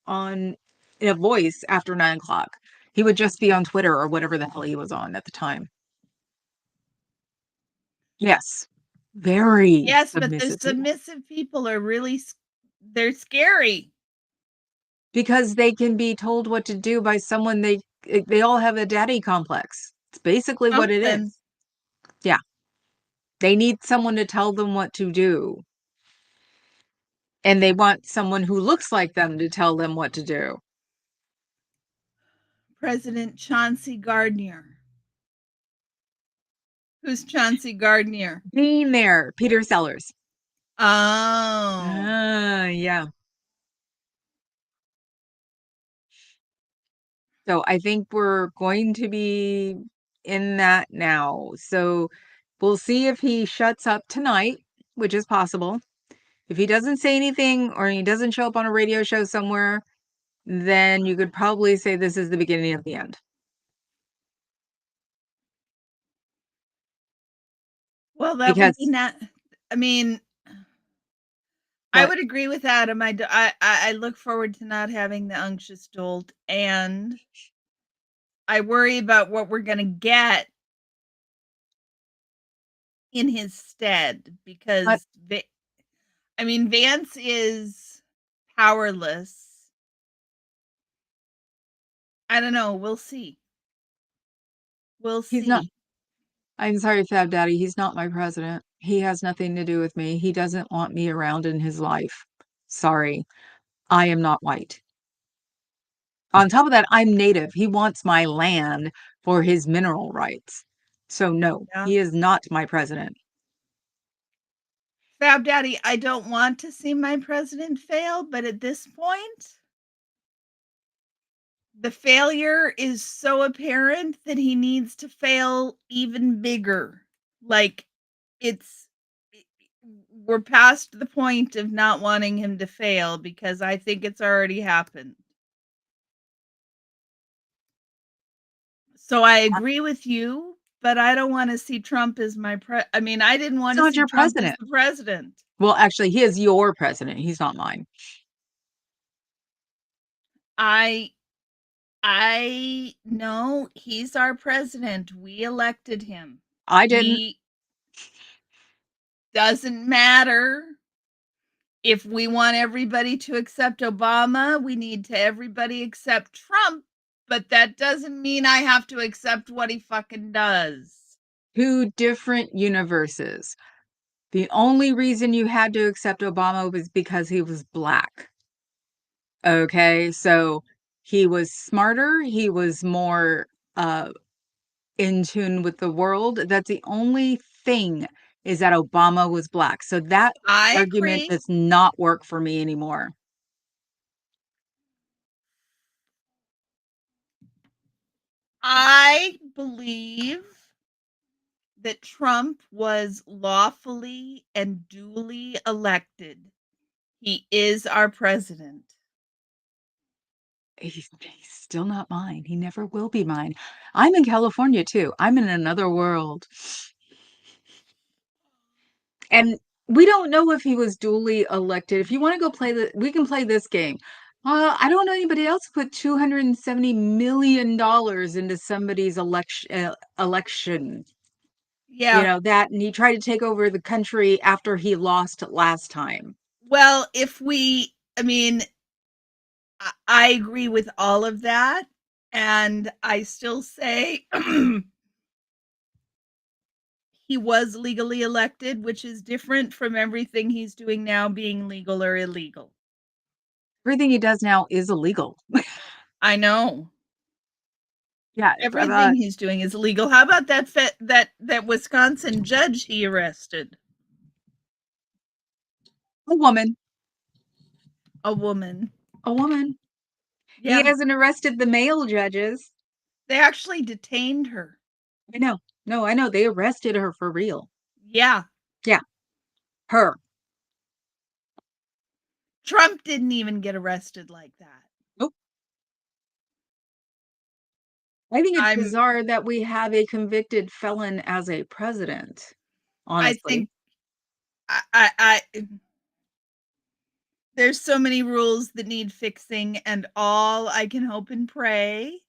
on in a voice after 9 o'clock. He would just be on Twitter or whatever the hell he was on at the time. Yes. Very Yes, but the submissive people. submissive people are really they're scary. Because they can be told what to do by someone they all have a daddy complex. It's basically what it Something. is. Yeah. They need someone to tell them what to do. And they want someone who looks like them to tell them what to do. President Chauncey Gardner. Who's Chauncey Gardner? Being there, Peter Sellers. Oh. Yeah. So I think we're going to be in that now. So we'll see if he shuts up tonight, which is possible. If he doesn't say anything or he doesn't show up on a radio show somewhere, then you could probably say this is the beginning of the end. Well, that would be Because not. I mean, I what? would agree with Adam. I look forward to not having the unctuous dolt, and I worry about what we're gonna get in his stead But because I mean, Vance is powerless. I don't know. We'll see. We'll he's not. see. I'm sorry, Fab Daddy. He's not my president. He has nothing to do with me. He doesn't want me around in his life. Sorry. I am not white. On top of that, I'm native. He wants my land for his mineral rights. So, no, Yeah. he is not my president. Fab Daddy, I don't want to see my president fail, but at this point, the failure is so apparent that he needs to fail even bigger. Like it's we're past the point of not wanting him to fail because I think it's already happened. So I agree with you, but I don't want to see Trump as I mean, I didn't He's want to not see your Trump as president. the president. Well, actually, he is your president. He's not mine. I I know he's our president. We elected him. I didn't. We doesn't matter if we want everybody to accept Obama, we need to everybody accept Trump, But that doesn't mean I have to accept what he fucking does. Two different universes. The only reason you had to accept Obama was because he was black. Okay, so he was smarter, he was more uh in tune with the world. That's the only thing, is that Obama was black. So that I argument agree. does not work for me anymore. I believe that Trump was lawfully and duly elected. He is our president. He's still not mine. He never will be mine. I'm in California too. I'm in another world. And we don't know if he was duly elected. If you want to go play we can play this game. I don't know anybody else who put $270 million into somebody's election. You Yeah. know, that, and he tried to take over the country after he lost last time. Well, I mean, I agree with all of that. And I still say he was legally elected, which is different from everything he's doing now being legal or illegal. Everything he does now is illegal. I know. Yeah, Everything he's doing is illegal. How about that Wisconsin judge he arrested? a woman, A woman. a woman. He Yeah. hasn't arrested the male judges. They actually detained her. I know. No, I know. They arrested her for real. Yeah. Yeah, her. Trump didn't even get arrested like that. Nope. I think it's I'm bizarre that we have a convicted felon as a president, I honestly. think I there's so many rules that need fixing, and all I can hope and pray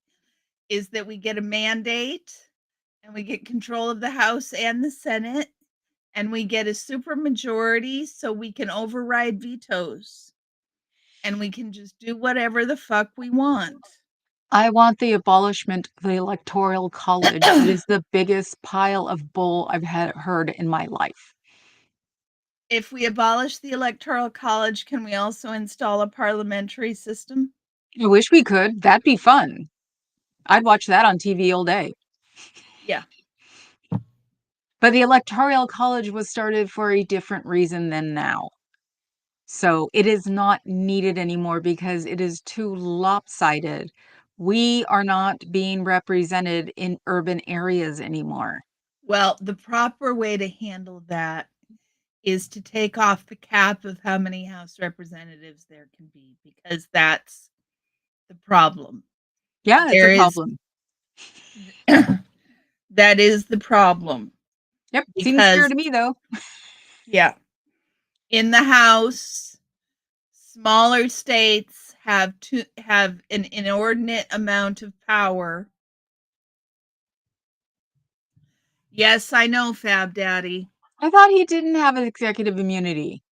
is that we get a mandate and we get control of the House and the Senate and we get a super majority so we can override vetoes and we can just do whatever the fuck we want. I want the abolishment of the Electoral College. It is the biggest pile of bull I've heard in my life. If we abolish the Electoral College, can we also install a parliamentary system? I wish we could. That'd be fun. I'd watch that on TV all day. Yeah. But the Electoral College was started for a different reason than now. So it is not needed anymore because it is too lopsided. We are not being represented in urban areas anymore. Well, the proper way to handle that is to take off the cap of how many House representatives there can be, because that's the problem. Yeah, it's a There is problem. that is the problem Yep. Seems fair because to me though. yeah, in the House, smaller states have an inordinate amount of power. Yes, I know, Fab Daddy. I thought he didn't have an executive immunity.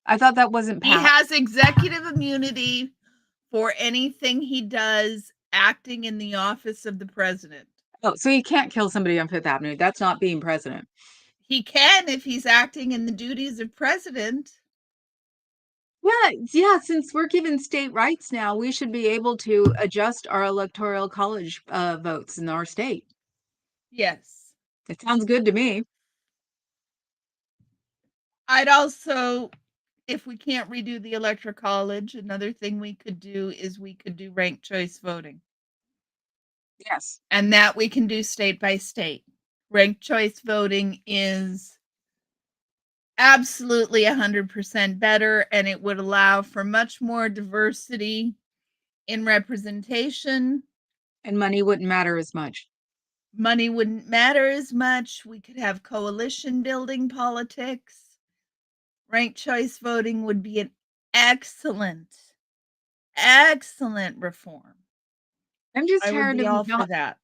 I thought that wasn't He passed. has executive immunity for anything he does acting in the office of the president. Oh, so you can't kill somebody on Fifth Avenue. That's not being president. He can if he's acting in the duties of president. Yeah, yeah, since we're given state rights now, we should be able to adjust our electoral college votes in our state. Yes. It sounds good to me. I'd also, if we can't redo the electoral college, another thing we could do is we could do ranked choice voting. Yes. And that we can do state by state. Ranked choice voting is absolutely 100% better, and it would allow for much more diversity in representation. And money wouldn't matter as much. Money wouldn't matter as much. We could have coalition building politics. Ranked choice voting would be an excellent, excellent reform. I'm just I would tired be of all for not, that.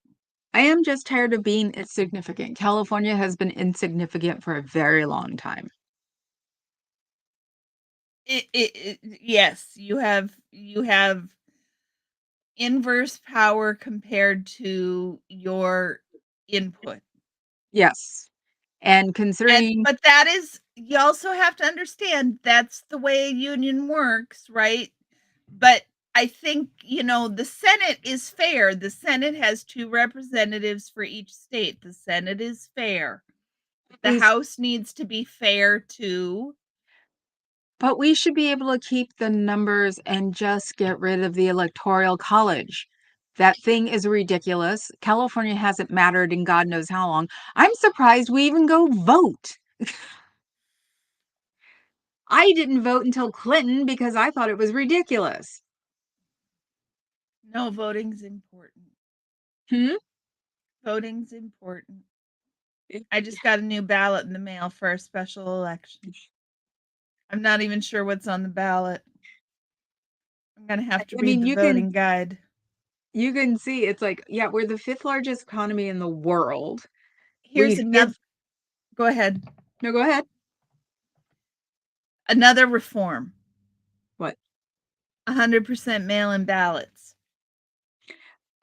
I am just tired of being insignificant. California has been insignificant for a very long time. Yes, you have inverse power compared to your input. Yes. And considering But that is, you also have to understand that's the way a union works, right? But I think, the Senate is fair. The Senate has 2 representatives for each state. The Senate is fair. The we House needs to be fair too. but we should be able to keep the numbers and just get rid of the Electoral College. That thing is ridiculous. California hasn't mattered in God knows how long. I'm surprised we even go vote. I didn't vote until Clinton because I thought it was ridiculous. No, voting's important. Hmm? Voting's important. I just got a new ballot in the mail for a special election. I'm not even sure what's on the ballot. I'm gonna have to I read mean, the voting guide. you can see it's like, yeah, we're the fifth largest economy in the world. Here's We give another. Go ahead. no, go ahead. Another reform. What? 100% mail-in ballots.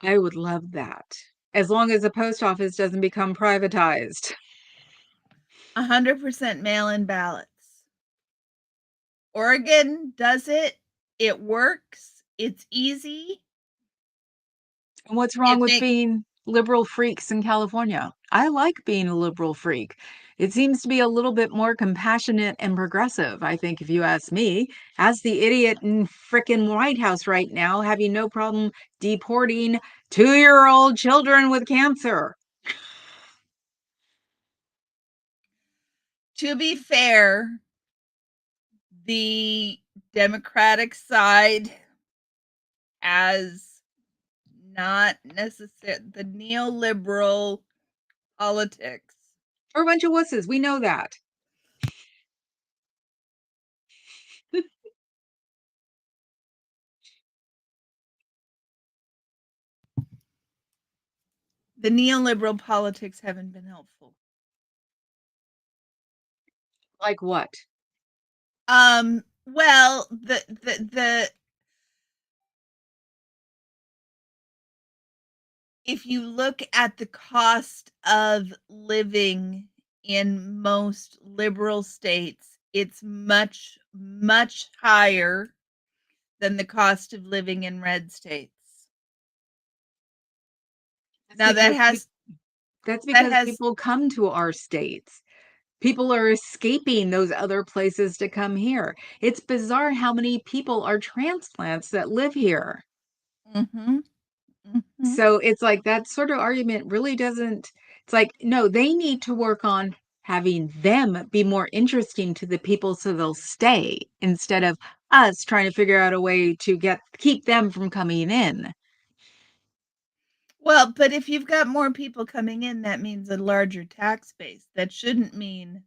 I would love that. As long as the post office doesn't become privatized. 100% mail-in ballots. Oregon does it. It works. It's easy. And what's wrong It with makes being liberal freaks in California? I like being a liberal freak. It seems to be a little bit more compassionate and progressive, I think, if you ask me. As the idiot in frickin' White House right now, having no problem deporting 2-year-old children with cancer. To be fair, the Democratic side has not necessarily the neoliberal politics. We're a bunch of wusses. We know that. The neoliberal politics haven't been helpful. Like what? Well, the if you look at the cost of living in most liberal states, it's much, much higher than the cost of living in red states. That's Now because that's that because has people come to our states. People are escaping those other places to come here. It's bizarre how many people are transplants that live here. mhm, mhm. So it's like that sort of argument really doesn't, it's like, no, they need to work on having them be more interesting to the people so they'll stay instead of us trying to figure out a way to keep them from coming in. Well, but if you've got more people coming in, that means a larger tax base. That shouldn't mean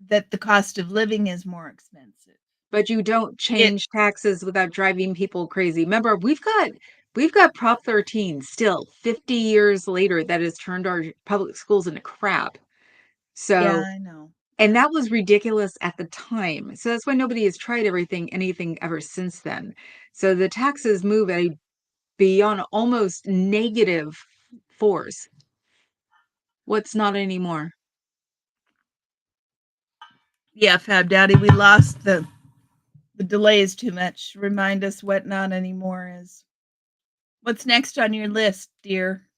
that the cost of living is more expensive. But you don't It change taxes without driving people crazy. Remember, we've got Prop 13 still 50 years later that has turned our public schools into crap. Yeah, So, I know. and that was ridiculous at the time. So that's why nobody has tried anything ever since then. So the taxes move at a beyond almost negative force. What's not anymore? Yeah, Fab Daddy, we lost the delay is too much. Remind us what not anymore is. What's next on your list, dear?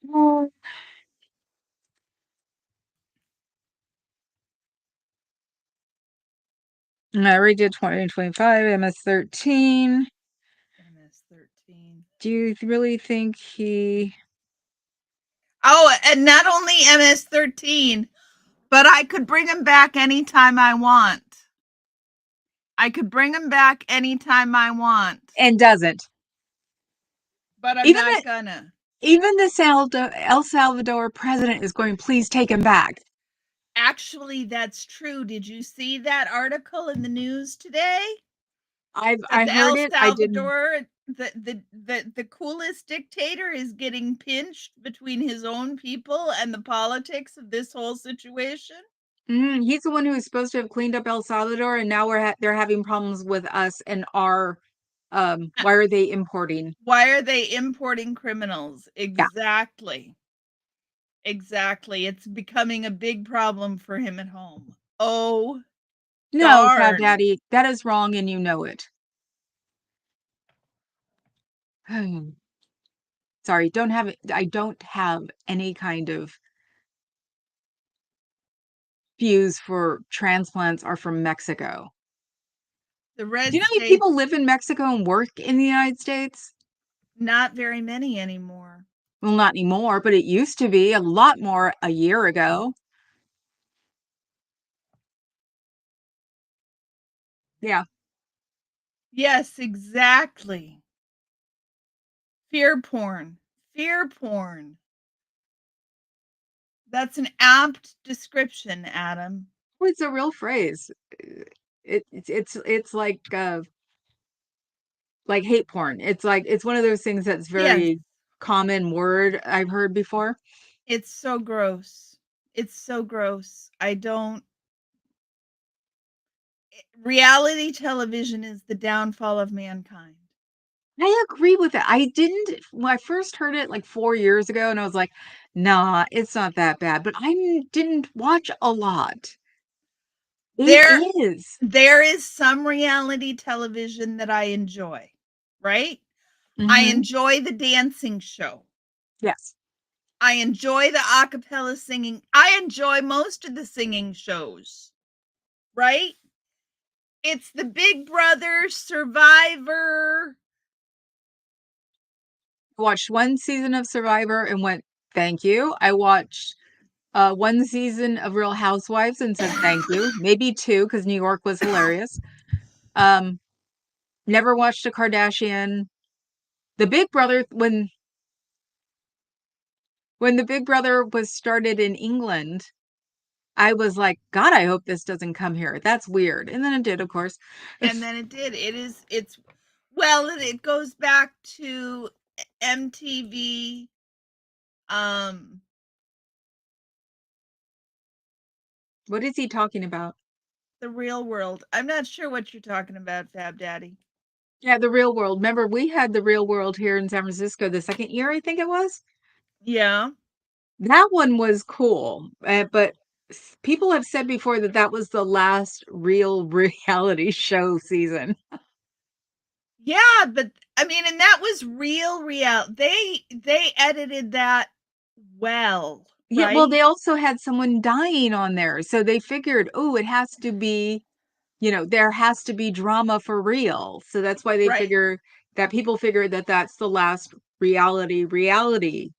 Oh, I already did 2025, MS-13. MS-13. Do you really think he Oh, and not only MS-13, but I could bring him back anytime I want. I could bring him back anytime I want, and doesn't? but I'm Even not the gonna. even the El Salvador president is going, please take him back. Actually, that's true. Did you see that article in the news today? I That the heard El it. I didn't. Salvador, the coolest dictator is getting pinched between his own people and the politics of this whole situation. He's the one who was supposed to have cleaned up El Salvador, and now they're having problems with us and our Why are they importing? Why are they importing criminals? Yeah. Exactly. Exactly. It's becoming a big problem for him at home. Oh, No, Fab darn. Daddy, that is wrong and you know it. Sorry, I don't have any kind of fuse for transplants are from Mexico. The Do you red know how many people states, live in Mexico and work in the United States? not very many anymore. Well, not anymore, but it used to be a lot more a year ago. Yeah. Yes, exactly. Fear porn. Fear porn. That's an apt description, Adam. Well, it's a real phrase. It's like hate porn. It's like it's one of those things that's Yes, very common word I've heard before. it's so gross. It's so gross. I don't reality television is the downfall of mankind. I agree with it. I didn't when I first heard it like 4 years ago and I was like, "Nah, it's not that bad." But didn't watch a lot. It There is. there is some reality television that I enjoy, right? I Mhm. enjoy the dancing show. Yes. I enjoy the acapella singing. I enjoy most of the singing shows, right? It's the Big Brother, Survivor. I watched 1 season of Survivor and went, "Thank you." I watched 1 season of Real Housewives and said, "Thank you." Maybe 2 because New York was hilarious. Um, Never watched a Kardashian. The Big Brother when the Big Brother was started in England, I was like, "God, I hope this doesn't come here. That's weird." And then it did, of course. And then it did. It's well, it goes back to MTV. Um, What is he talking about? the Real World. I'm not sure what you're talking about, Fab Daddy. Yeah, The Real World. Remember, we had The Real World here in San Francisco the 2nd year, I think it was? Yeah. That one was cool, but people have said before that that was the last real reality show season. Yeah, but I mean, and that was real. They edited that well, Yeah, well, right? they also had someone dying on there, so they figured, "Oh, it has to be, there has to be drama for real." So that's why they Right. figure that people figured that that's the last reality But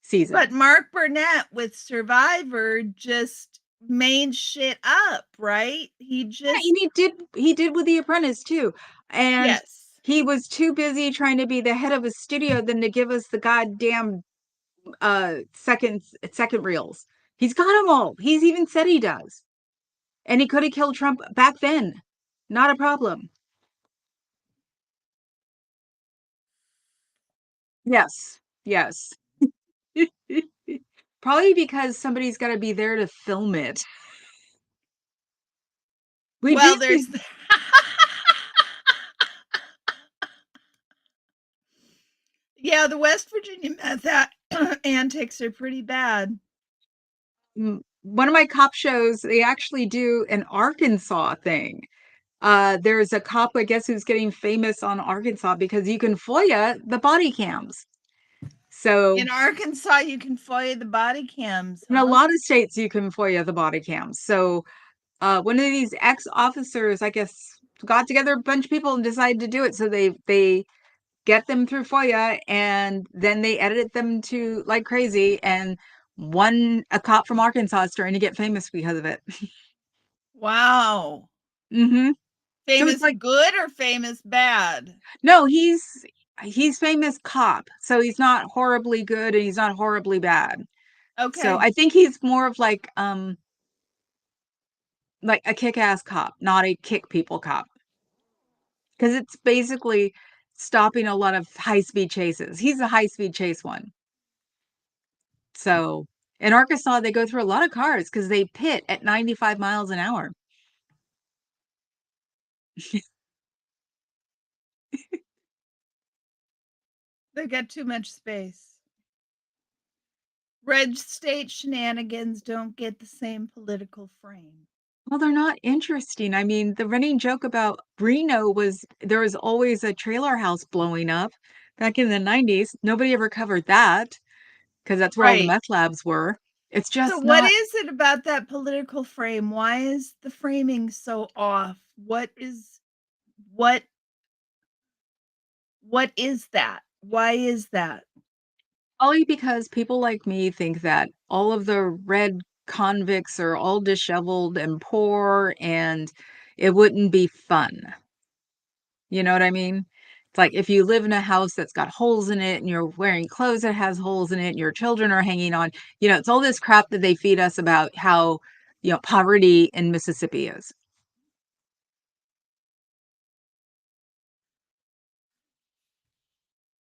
season. Mark Burnett with Survivor just made shit up, right? He Yeah, just and he did with The Apprentice too, and yes. he was too busy trying to be the head of a studio than to give us the goddamn second reels. He's got them all. He's even said he does. And he could have killed Trump back then. Not a problem. Yes. Yes. Probably because somebody's got to be there to film it. We do Well, there's see yeah, the West Virginia meth antics are pretty bad. one of my cop shows, they actually do an Arkansas thing. There's a cop, I guess, who's getting famous on Arkansas because you can FOIA the body cams. So In Arkansas, you can FOIA the body cams, in a huh? lot of states, you can FOIA the body cams. So one of these ex-officers, I guess, got together a bunch of people and decided to do it. So they get them through FOIA and then they edited them to like crazy. And a cop from Arkansas is starting to get famous because of it. Wow. Hmm. So it's Famous like, good or famous bad? no, he's famous cop. So he's not horribly good and he's not horribly bad. So Okay. I think he's more of like a kick-ass cop, not a kick people cop. Because it's basically stopping a lot of high-speed chases. He's a high-speed chase one. So in Arkansas, they go through a lot of cars because they pit at 95 miles an hour. They got too much space. Red state shenanigans don't get the same political frame. Well, they're not interesting. I mean, the running joke about Reno was there was always a trailer house blowing up back in the 90s. Nobody ever covered that because that's where all the Right. meth labs were. It's So just what not. is it about that political frame? Why is the framing so off? What what is that? Why is that? Only because people like me think that all of the red convicts are all disheveled and poor and it wouldn't be fun. You know what I mean? It's like if you live in a house that's got holes in it and you're wearing clothes that has holes in it and your children are hanging on, it's all this crap that they feed us about how, poverty in Mississippi is.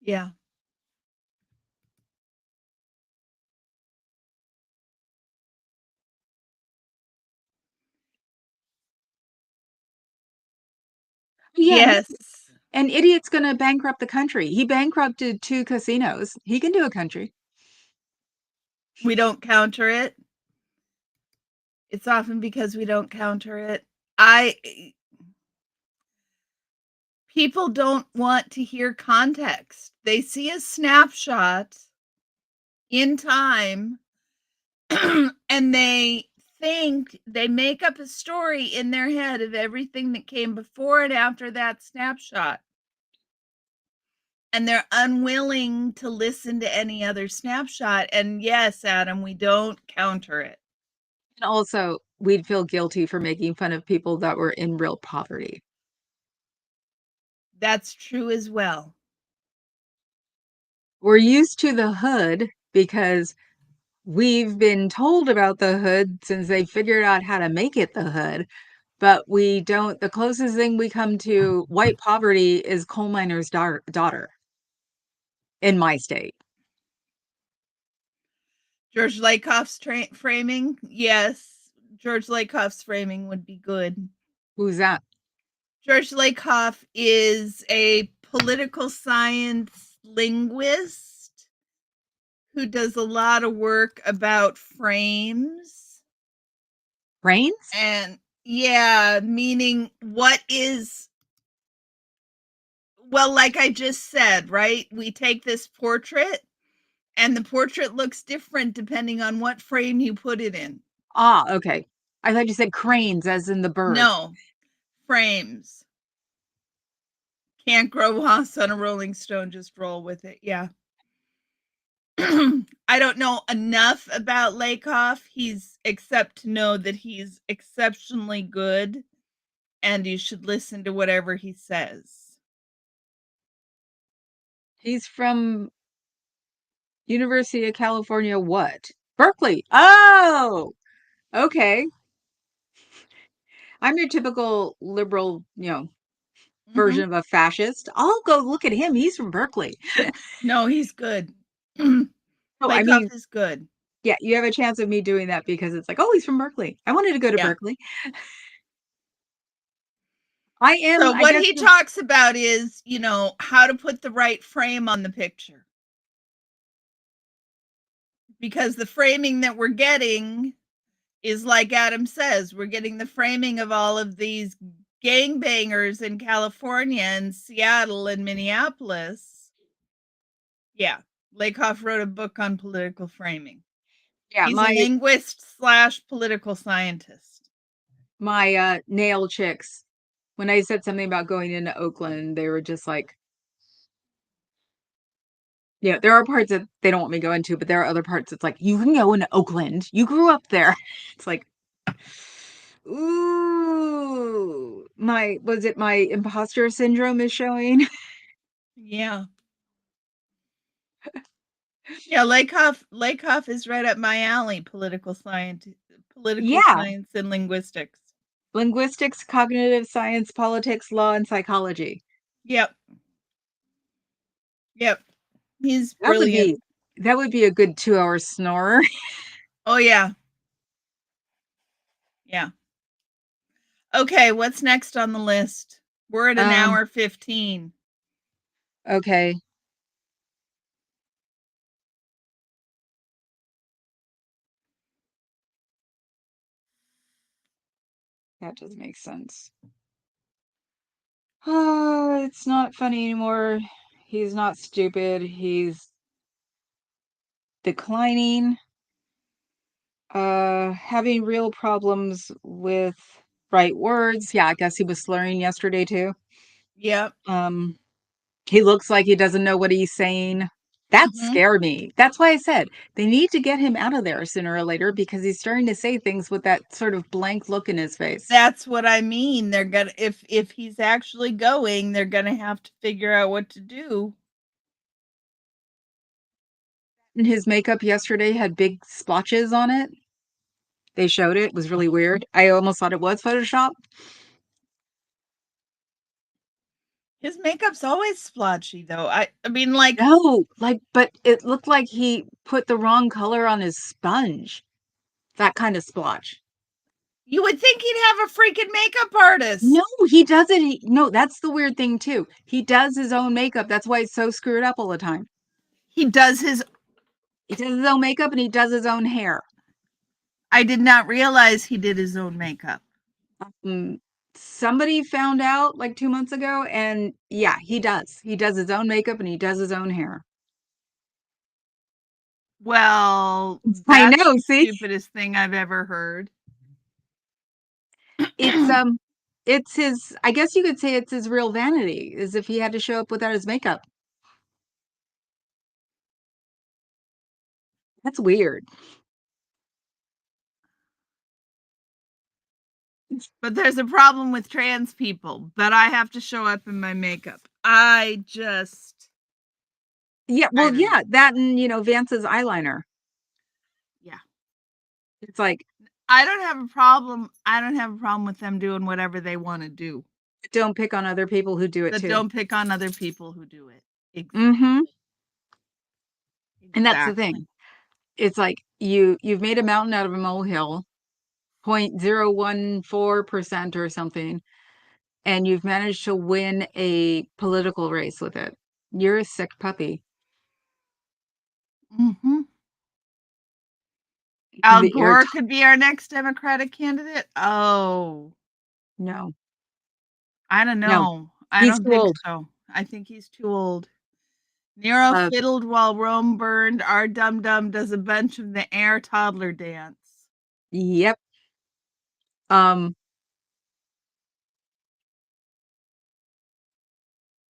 Yeah. Yeah, Yes. an idiot's going to bankrupt the country. He bankrupted 2 casinos. He can do a country. We don't counter it. It's often because we don't counter it. People don't want to hear context. They see a snapshot in time and they make up a story in their head of everything that came before and after that snapshot. And they're unwilling to listen to any other snapshot. And yes, Adam, we don't counter it. And also, we'd feel guilty for making fun of people that were in real poverty. That's true as well. We're used to the hood because we've been told about the hood since they figured out how to make it the hood, but we don't. The closest thing we come to white poverty is coal miner's daughter in my state. George Lakoff's framing, yes, George Lakoff's framing would be good. Who's that? George Lakoff is a political science linguist who does a lot of work about frames. Brains? And yeah, meaning what is, well, like I just said, right? We take this portrait and the portrait looks different depending on what frame you put it in. Ah, okay. I thought you said cranes, as in the bird. No, frames. Can't grow moss on a rolling stone, just roll with it. Yeah. I don't know enough about Lakoff. He's except to know that he's exceptionally good and you should listen to whatever he says. He's from University of California, what? Berkeley. Oh, okay. I'm your typical liberal, version Mhm. of a fascist. I'll go look at him. He's from Berkeley. No, he's good. Oh, I Lakoff mean, is good. yeah, you have a chance of me doing that because it's like, oh, he's from Berkeley. I wanted to go to Yeah. Berkeley. I am, So I what guess, he talks about is, how to put the right frame on the picture. Because the framing that we're getting is like Adam says, we're getting the framing of all of these gangbangers in California and Seattle and Minneapolis. Yeah. Lakoff wrote a book on political framing. yeah, He's a my linguist slash political scientist. my nail chicks. When I said something about going into Oakland, they were just like, yeah, there are parts that they don't want me to go into, but there are other parts that's like, you can go into Oakland. You grew up there. It's like, ooh, my imposter syndrome is showing? Yeah. Yeah, Lakoff is right up my alley, political Yeah. science and linguistics. Linguistics, cognitive science, politics, law, and psychology. Yep. Yep. He's That would brilliant. be that would be a good 2-hour snore. Oh yeah. Yeah. Okay, what's next on the list? We're at an Um, hour 15. okay. That doesn't make sense. Oh, it's not funny anymore. He's not stupid. He's declining, having real problems with right words. Yeah, I guess he was slurring yesterday too. Yep. Um, he looks like he doesn't know what he's saying. That Mhm. scared me. That's why I said they need to get him out of there sooner or later because he's starting to say things with that sort of blank look in his face. That's what I mean. They're gonna if he's actually going, they're gonna have to figure out what to do. And his makeup yesterday had big splotches on it. They showed it. It was really weird. I almost thought it was Photoshop. His makeup's always splotchy though. I mean like No, like, but it looked like he put the wrong color on his sponge. That kind of splotch. you would think he'd have a freaking makeup artist. No, he doesn't. No, that's the weird thing too. He does his own makeup. That's why it's so screwed up all the time. He does his He does his own makeup and he does his own hair. I did not realize he did his own makeup. Mm, somebody found out like 2 months ago, and yeah, he does. He does his own makeup and he does his own hair. Well, I that's know. the See, stupidest thing I've ever heard. it's it's his. I guess you could say it's his real vanity, is if he had to show up without his makeup. That's weird. But there's a problem with trans people, but I have to show up in my makeup. Yeah, I well, don't yeah, know. that and Vance's eyeliner. Yeah. It's like, I don't have a problem. I don't have a problem with them doing whatever they want to do. don't pick on other people who do it But too. don't pick on other people who do it. Mm-hmm. And that's the Exactly. thing. It's like you've made a mountain out of a molehill, 0.014% or something, and you've managed to win a political race with it. You're a sick puppy. Mm-hmm. Al You're Gore could be our next Democratic candidate. Oh, no, I don't no. know. I He's don't too think old. so. I think he's too old. Nero Uh, fiddled while Rome burned. Our dum dum does a bunch of the air toddler dance. yep. Um,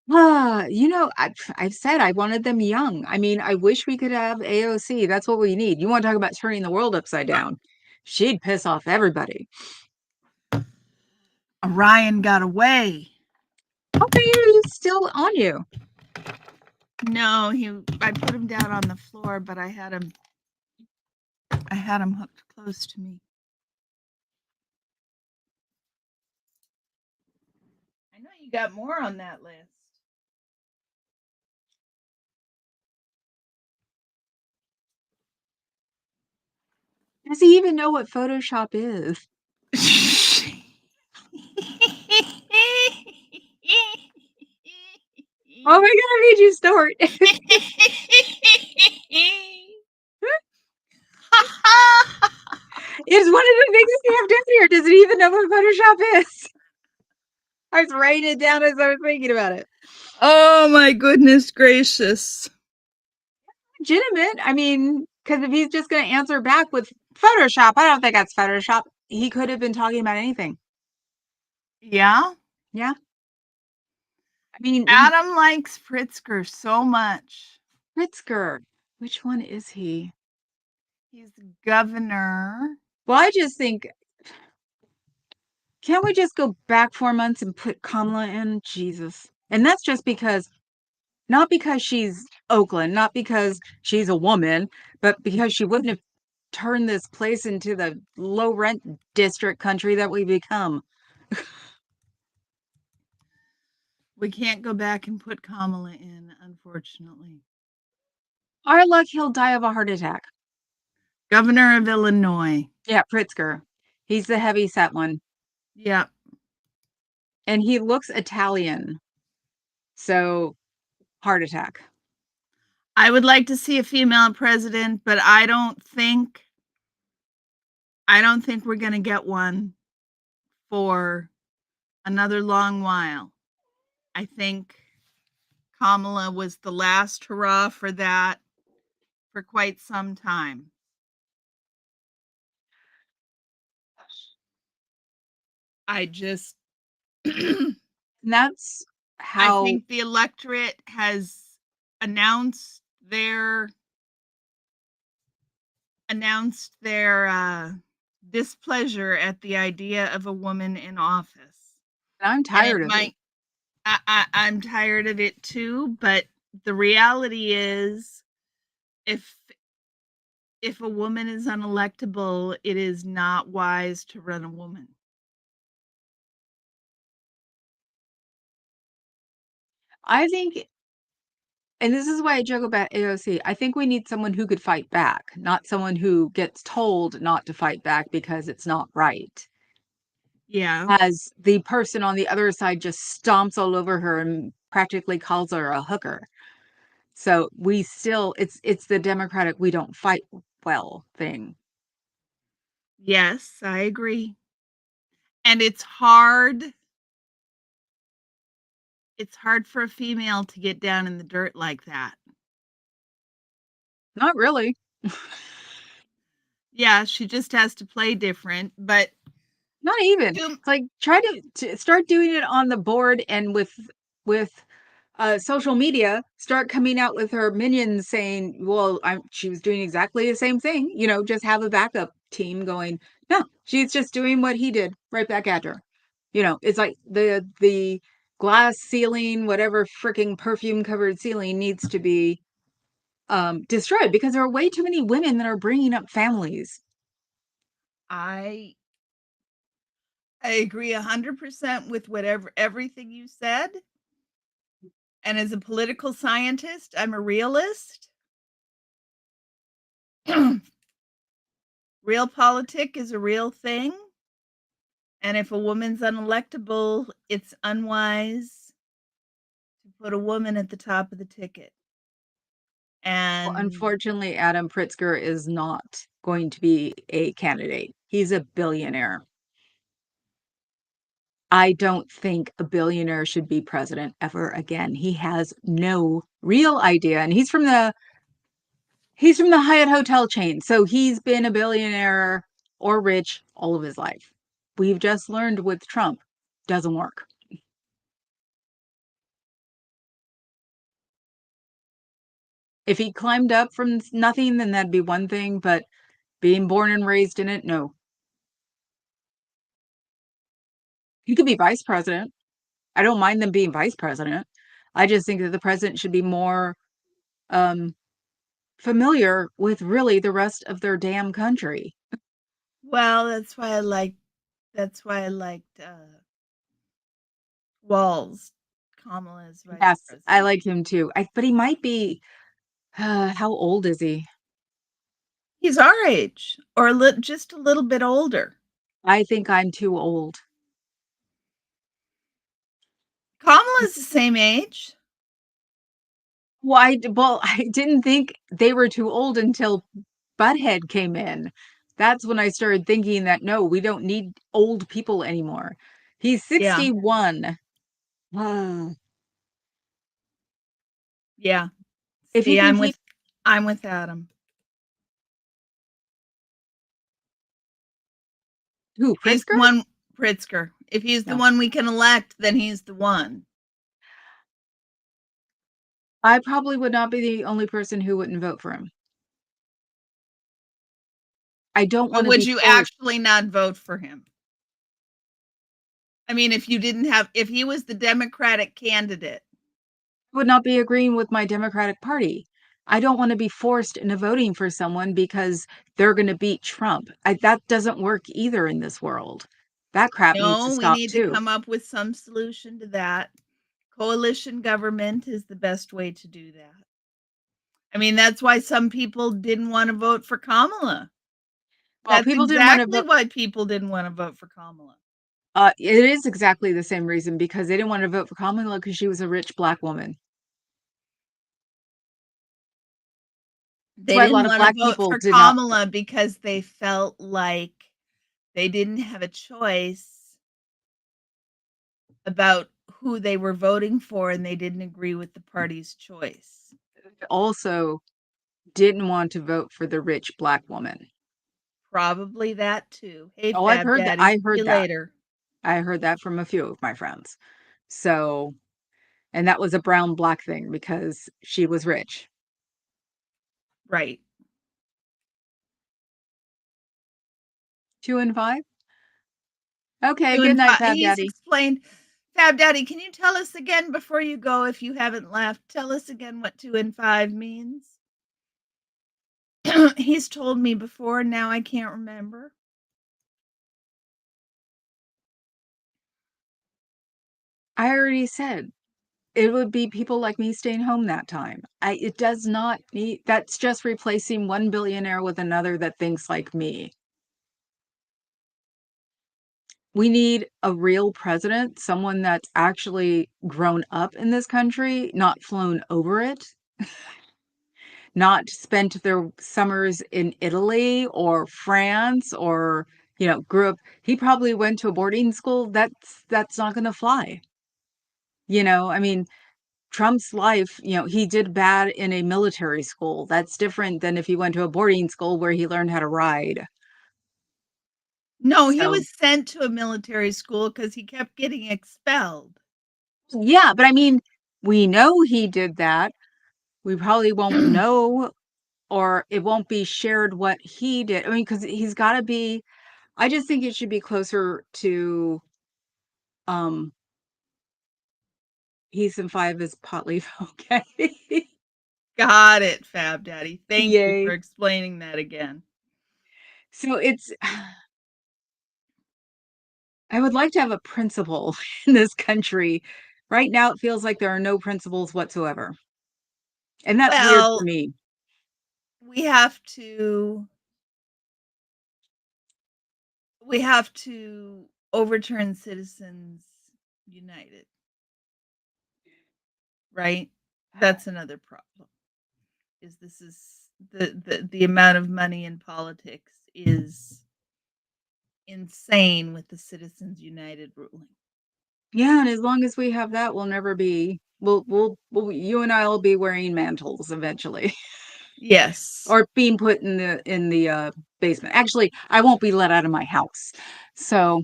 I've said I wanted them young. I mean, I wish we could have AOC. That's what we need. You want to talk about turning the world upside down? She'd piss off everybody. Orion got away. Okay, he's still on you. No, I put him down on the floor, but I had him hooked close to me. I know you got more on that list. Does he even know what Photoshop is? Oh my God, I made you snort. It's one of the things you have down here. Does he even know what Photoshop is? I was writing it down as I was thinking about it. Oh my goodness gracious. Legitimate. I mean, because if he's just going to answer back with Photoshop, I don't think that's Photoshop. He could have been talking about anything. Yeah? Yeah. I mean, Adam likes Pritzker so much. Pritzker. Which one is he? He's governor. Well, I just think, can't we just go back 4 months and put Kamala in? Jesus. And that's just because, not because she's Oakland, not because she's a woman, but because she wouldn't have turned this place into the low rent district country that we become. We can't go back and put Kamala in, unfortunately. Our luck, he'll die of a heart attack. Governor of Illinois. Yeah, Pritzker. He's the heavy set one. Yep. And he looks Italian. So, heart attack. I would like to see a female president, but I don't think we're going to get one for another long while. I think Kamala was the last hurrah for that for quite some time. I just And that's I how think the electorate has announced their displeasure at the idea of a woman in office. I'm And it tired of it. might I'm tired of it too, but the reality is if if a woman is unelectable, it is not wise to run a woman. I think, and this is why I joke about AOC. I think we need someone who could fight back, not someone who gets told not to fight back because it's not right. Yeah. As the person on the other side just stomps all over her and practically calls her a hooker. So we still, it's the Democratic we don't fight well thing. Yes, I agree. And it's hard for a female to get down in the dirt like that. Not really. Yeah, she just has to play different, but Not even. to It's like try to start doing it on the board and with social media, start coming out with her minions saying, "Well, she was doing exactly the same thing." Just have a backup team going. No, she's just doing what he did right back at her. It's like the glass ceiling, whatever freaking perfume covered ceiling needs to be destroyed because there are way too many women that are bringing up families. I I agree 100% with whatever everything you said. And as a political scientist, I'm a realist. Realpolitik is a real thing. And if a woman's unelectable, it's unwise to put a woman at the top of the ticket. Well, And unfortunately, Adam Pritzker is not going to be a candidate. He's a billionaire. I don't think a billionaire should be president ever again. He has no real idea, and he's from the Hyatt hotel chain, so he's been a billionaire or rich all of his life. We've just learned with Trump, doesn't work. If he climbed up from nothing, then that'd be one thing, but being born and raised in it, no. He could be vice president. I don't mind them being vice president. I just think that the president should be more um, familiar with really the rest of their damn country. well, that's why I liked Walls, Kamala's vice Yes, I president. like him too. But he might be. How old is he? He's our age or just a little bit older. I think I'm too old. Kamala's the same age. Well, I didn't think they were too old until Butthead came in. That's when I started thinking that no, we don't need old people anymore. He's Yeah. 61. Ah. Yeah. If he See, can I'm keep with I'm with Adam. who, If he's the Pritzker? one Pritzker. If he's the No. one we can elect, then he's the one. I probably would not be the only person who wouldn't vote for him. I don't But want to would be you forced. actually not vote for him? I mean, if he was the Democratic candidate. I would not be agreeing with my Democratic Party. I don't want to be forced into voting for someone because they're going to beat Trump. That doesn't work either in this world. That crap needs to No, we stop need to too. come up with some solution to that. Coalition government is the best way to do that. I mean, that's why some people didn't want to vote for Kamala. Well, That's people didn't want to exactly vote. why people didn't want to vote for Kamala. It is exactly the same reason because they didn't want to vote for Kamala because she was a rich black woman. That's They why a lot didn't of want to black vote people for did not. Kamala because they felt like they didn't have a choice about who they were voting for and they didn't agree with the party's choice. Also didn't want to vote for the rich black woman. Probably that too. Hey, Oh, I've Fab heard that. Daddy, see you later. I heard that from a few of my friends. So, and that was a brown black thing because she was rich. Right. 2 and 5? Okay, 2 good and night, 5. Fab He's Daddy. explained. Fab Daddy, can you tell us again before you go, if you haven't left? Tell us again what 2 and 5 means. He's told me before, now I can't remember. I already said it would be people like me staying home that time. It does not need, that's just replacing one billionaire with another that thinks like me. We need a real president, someone that's actually grown up in this country, not flown over it, not spent their summers in Italy or France or, grew up. He probably went to a boarding school. That's not going to fly. I mean, Trump's life, he did bad in a military school. That's different than if he went to a boarding school where he learned how to ride. No, he So, was sent to a military school because he kept getting expelled. yeah, but I mean, we know he did that. We probably won't know, or it won't be shared what he did. I mean, because he's got to be, I just think it should be closer to, um, he's in 5 is Potleaf. Okay. Got it, Fab Daddy. Thank you for Yay. explaining that again. So I would like to have a principle in this country. Right now, it feels like there are no principles whatsoever. And that's weird for Well, me. we have to we have to overturn Citizens United, right? That's another problem. Is the amount of money in politics is insane with the Citizens United ruling. Yeah, and as long as we have that, we'll never be. You and I will be wearing mantles eventually, Yes. or being put in the basement. Actually, I won't be let out of my house. So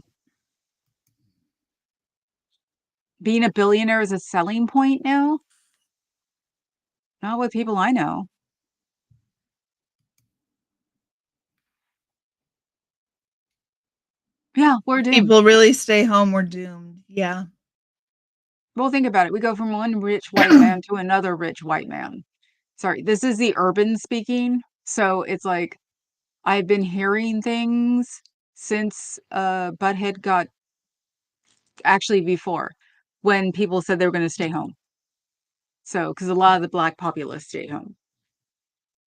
being a billionaire is a selling point now. Not with people I know. Yeah, we're If doomed. people really stay home, we're doomed. Yeah. Well, think about it. We go from one rich white man to another rich white man. Sorry, this is the urban speaking. So it's like I've been hearing things since Butthead got, actually before, when people said they were going to stay home. So, because a lot of the black populace stayed home.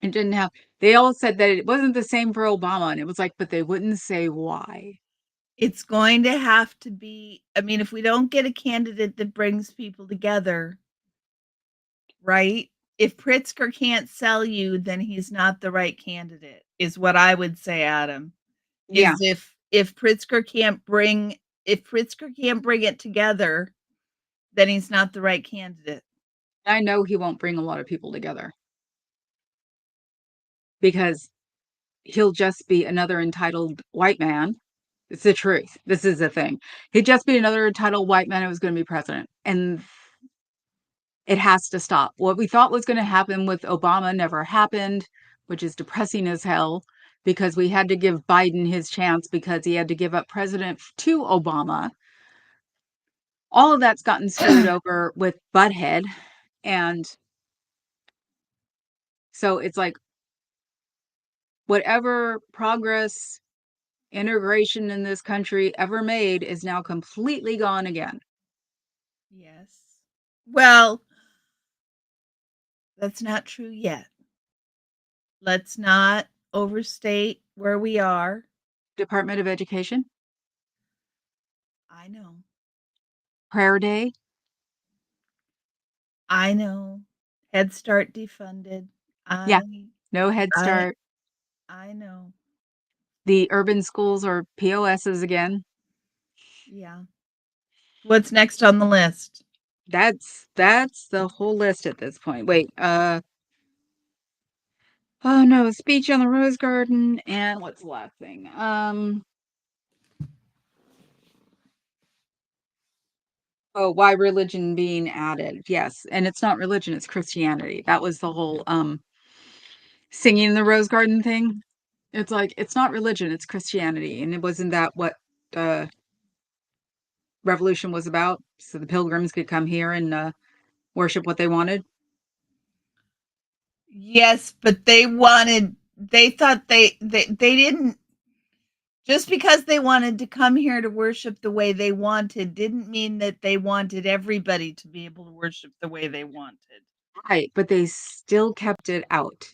It didn't have, they all said that it wasn't the same for Obama. And it was like, but they wouldn't say why. It's going to have to be, I mean, if we don't get a candidate that brings people together, right? If Pritzker can't sell you, then he's not the right candidate, is what I would say, Adam. Yeah. Is if Pritzker can't bring if Pritzker can't bring it together, then he's not the right candidate. I know he won't bring a lot of people together because he'll just be another entitled white man. It's the truth. This is the thing. He'd just be another entitled white man who was going to be president. And it has to stop. What we thought was going to happen with Obama never happened, which is depressing as hell because we had to give Biden his chance because he had to give up president to Obama. All of that's gotten screwed over with Butthead. And so it's like whatever progress integration in this country ever made is now completely gone again. Yes. Well, that's not true yet. Let's not overstate where we are. Department of Education, I know. prayer day. I know. Head Start defunded. Yeah, I no Head I Start. I know. The urban schools are POSs again. Yeah. What's next on the list? That's the whole list at this point. Wait, oh no, speech on the Rose Garden, and what's the last thing? Oh, why religion being added? Yes, and it's not religion; it's Christianity. That was the whole singing in the Rose Garden thing. It's like it's not religion; it's Christianity, and it wasn't that what the revolution was about, so the pilgrims could come here and worship what they wanted. Yes, but they thought they didn't, just because they wanted to come here to worship the way they wanted didn't mean that they wanted everybody to be able to worship the way they wanted. Right, but they still kept it out.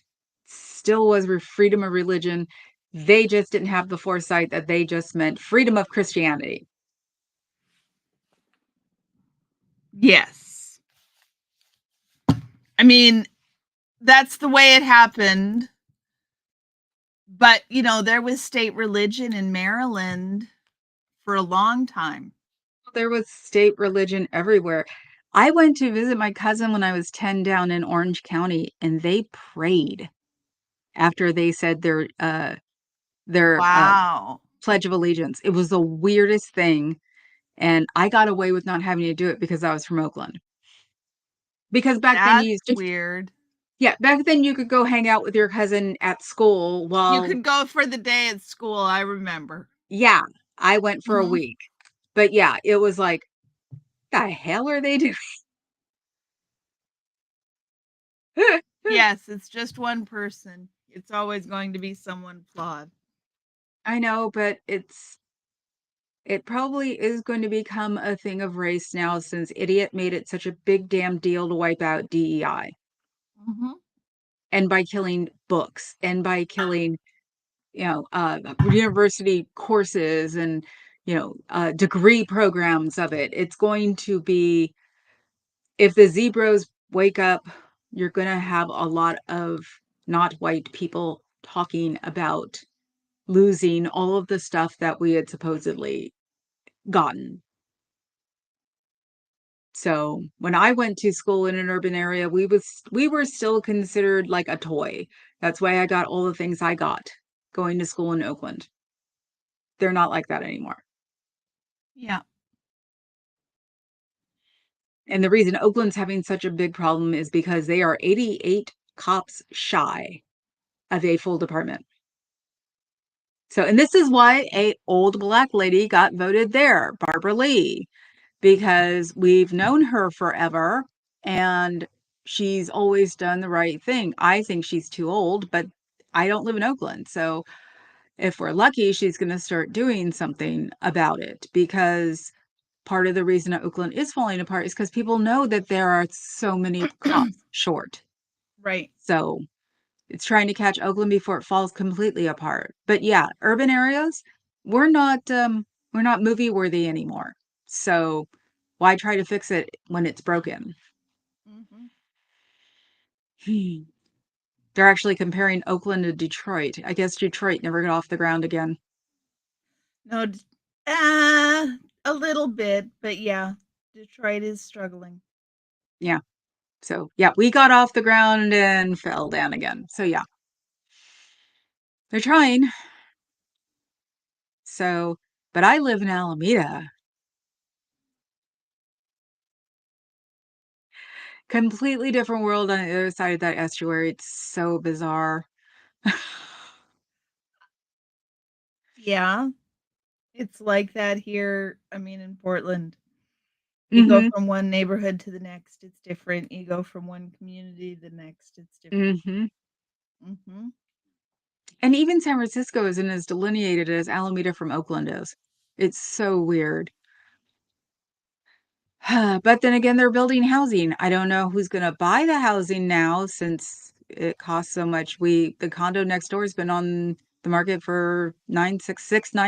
Still was freedom of religion. They just didn't have the foresight that they just meant freedom of Christianity. Yes. I mean, that's the way it happened. But, there was state religion in Maryland for a long time. There was state religion everywhere. I went to visit my cousin when I was 10 down in Orange County, and they prayed after they said their Wow. Pledge of Allegiance. It was the weirdest thing, and I got away with not having to do it because I was from Oakland. Because back then you That's used to weird. yeah, back then you could go hang out with your cousin at school You while could go for the day at school, I remember. yeah, I went for a Mhm. week. But yeah, it was like, "The hell are they doing?" Yes, it's just one person. It's always going to be someone flawed. I know, but it probably is going to become a thing of race now since Idiot made it such a big damn deal to wipe out DEI, Mhm. and by killing books, and by killing, university courses and, degree programs of it. It's going to be if the zebras wake up, you're gonna have a lot of not white people talking about losing all of the stuff that we had supposedly gotten. So, when I went to school in an urban area, we were still considered like a toy. That's why I got all the things I got going to school in Oakland. They're not like that anymore. Yeah. And the reason Oakland's having such a big problem is because they are 88 cops shy of a full department. So, and this is why a old black lady got voted there, Barbara Lee, because we've known her forever and she's always done the right thing. I think she's too old, but I don't live in Oakland. So, if we're lucky, she's going to start doing something about it because part of the reason that Oakland is falling apart is because people know that there are so many cops short. Right. So, it's trying to catch Oakland before it falls completely apart. But yeah, urban areas, we're not movie worthy anymore. So why try to fix it when it's broken? Mhm. Hmm. They're actually comparing Oakland to Detroit. I guess Detroit never got off the ground again. No, uh, a little bit, but yeah, Detroit is struggling. Yeah. So yeah, we got off the ground and fell down again. So yeah, they're trying. So, but I live in Alameda. Completely different world on the other side of that estuary. It's so bizarre. Yeah, it's like that here. I mean, in Portland, you go Mhm. from one neighborhood to the next, it's different. You go from one community to the next, it's different. Mhm. Mhm. And even San Francisco isn't as delineated as Alameda from Oakland is. It's so weird. But then again, they're building housing. I don't know who's gonna buy the housing now since it costs so much. The condo next door has been on the market for 9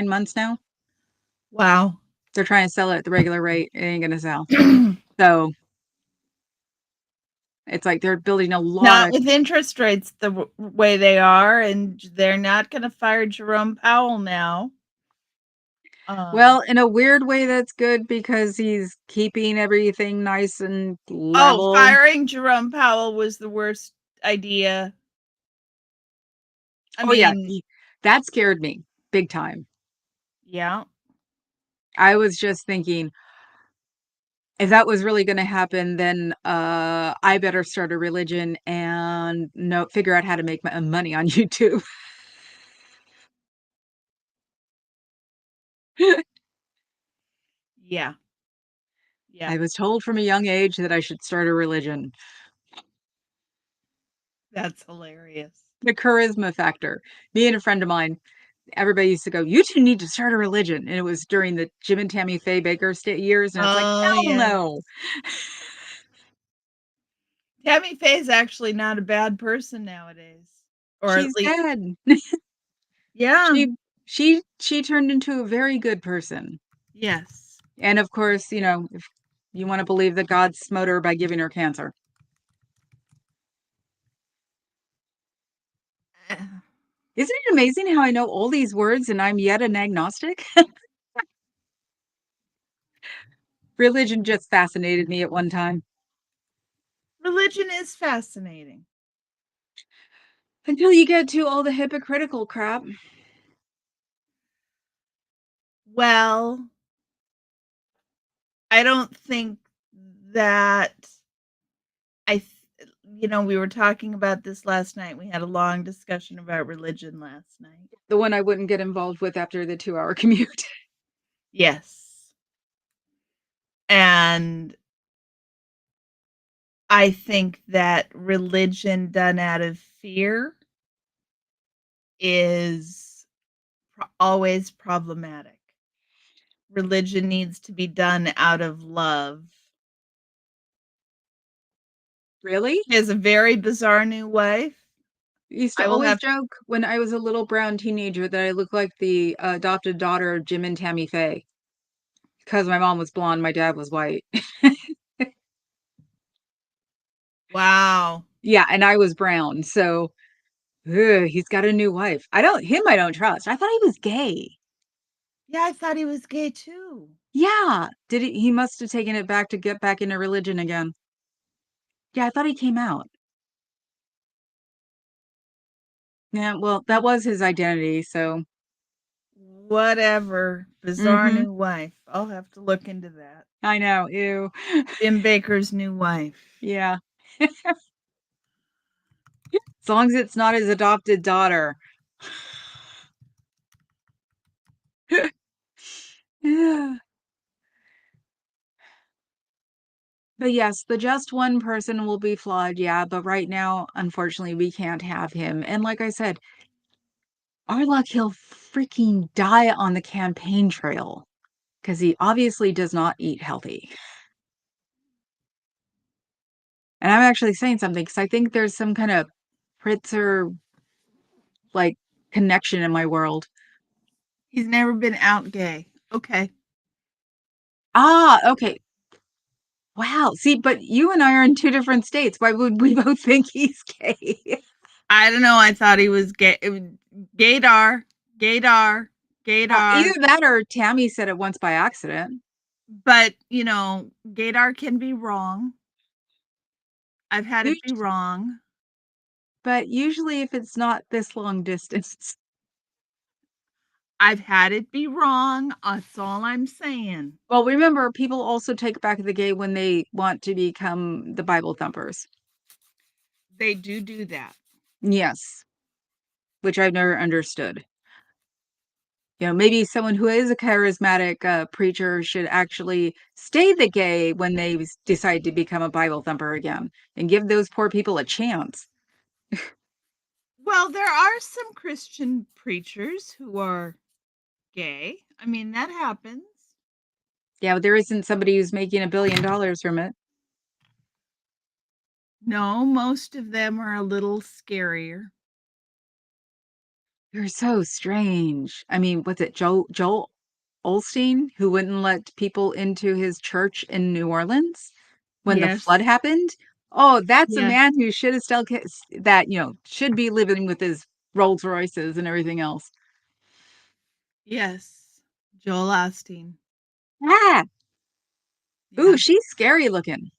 months now. Wow. They're trying to sell it at the regular rate. It ain't gonna sell. So it's like they're building a lot Not of with interest rates the way they are, and they're not gonna fire Jerome Powell now. Um, Well, in a weird way, that's good because he's keeping everything nice and oh, level. firing Jerome Powell was the worst idea. I Oh, yeah, mean, that scared me big time. yeah. I was just thinking, if that was really gonna happen, then, I better start a religion and no figure out how to make my money on YouTube. Yeah. Yeah. I was told from a young age that I should start a religion. That's hilarious. The charisma factor. Me and a friend of mine, everybody used to go, "You 2 need to start a religion," and it was during the Jim and Tammy Faye Baker sta years, and it's like, Oh, "Hell yeah. no." Tammy Faye's actually not a bad person nowadays, or at She's least dead. yeah. She turned into a very good person. Yes. And of course, if you wanna believe that God smote her by giving her cancer. Eh, Isn't it amazing how I know all these words and I'm yet an agnostic? Religion just fascinated me at one time. religion is fascinating. Until you get to all the hypocritical crap. Well, I don't think that I we were talking about this last night. We had a long discussion about religion last night. The one I wouldn't get involved with after the 2-hour commute. Yes. And I think that religion done out of fear is always problematic. Religion needs to be done out of love. Really? He has a very bizarre new wife. I used to I will always have joke when I was a little brown teenager that I looked like the adopted daughter of Jim and Tammy Faye because my mom was blonde, my dad was white. wow. Yeah, and I was brown, so ugh, he's got a new wife. I don't trust. I thought he was gay. Yeah, I thought he was gay too. Yeah. He must have taken it back to get back into religion again. Yeah, I thought he came out. Yeah, well, that was his identity, so Whatever. Bizarre mhm. new wife. I'll have to look into that. I know, ew. Jim Baker's new wife. Yeah. As long as it's not his adopted daughter. Yeah. But yes, the just one person will be flawed, yeah, but right now, unfortunately, we can't have him, and like I said, our luck, he'll freaking die on the campaign trail because he obviously does not eat healthy. And I'm actually saying something because I think there's some kind of Pritzker, like, connection in my world. He's never been out gay. Okay. Ah, okay. Wow. See, but you and I are in 2 different states. Why would we both think he's gay? I don't know. I thought he was gay. Gaydar. Gaydar. Either Gaydar. that or Tammy said it once by accident. But, gaydar can be wrong. I've had it be Us wrong. But usually if it's not this long distance. I've had it be wrong. That's all I'm saying. Well, remember, people also take back the gay when they want to become the Bible thumpers. They do that. Yes, which I've never understood. Maybe someone who is a charismatic, preacher should actually stay the gay when they decide to become a Bible thumper again, and give those poor people a chance. Well, there are some Christian preachers who are gay. I mean, that happens. Yeah, but there isn't somebody who's making $1 billion from it. No, most of them are a little scarier. They're so strange. I mean, what's it, Joel Olstein, who wouldn't let people into his church in New Orleans when the flood Yes. happened? Oh, that's a Yes. man who should have still that, should be living with his Rolls Royces and everything else. Yes. Joel Osteen. Ah, ooh, Yeah. she's scary looking.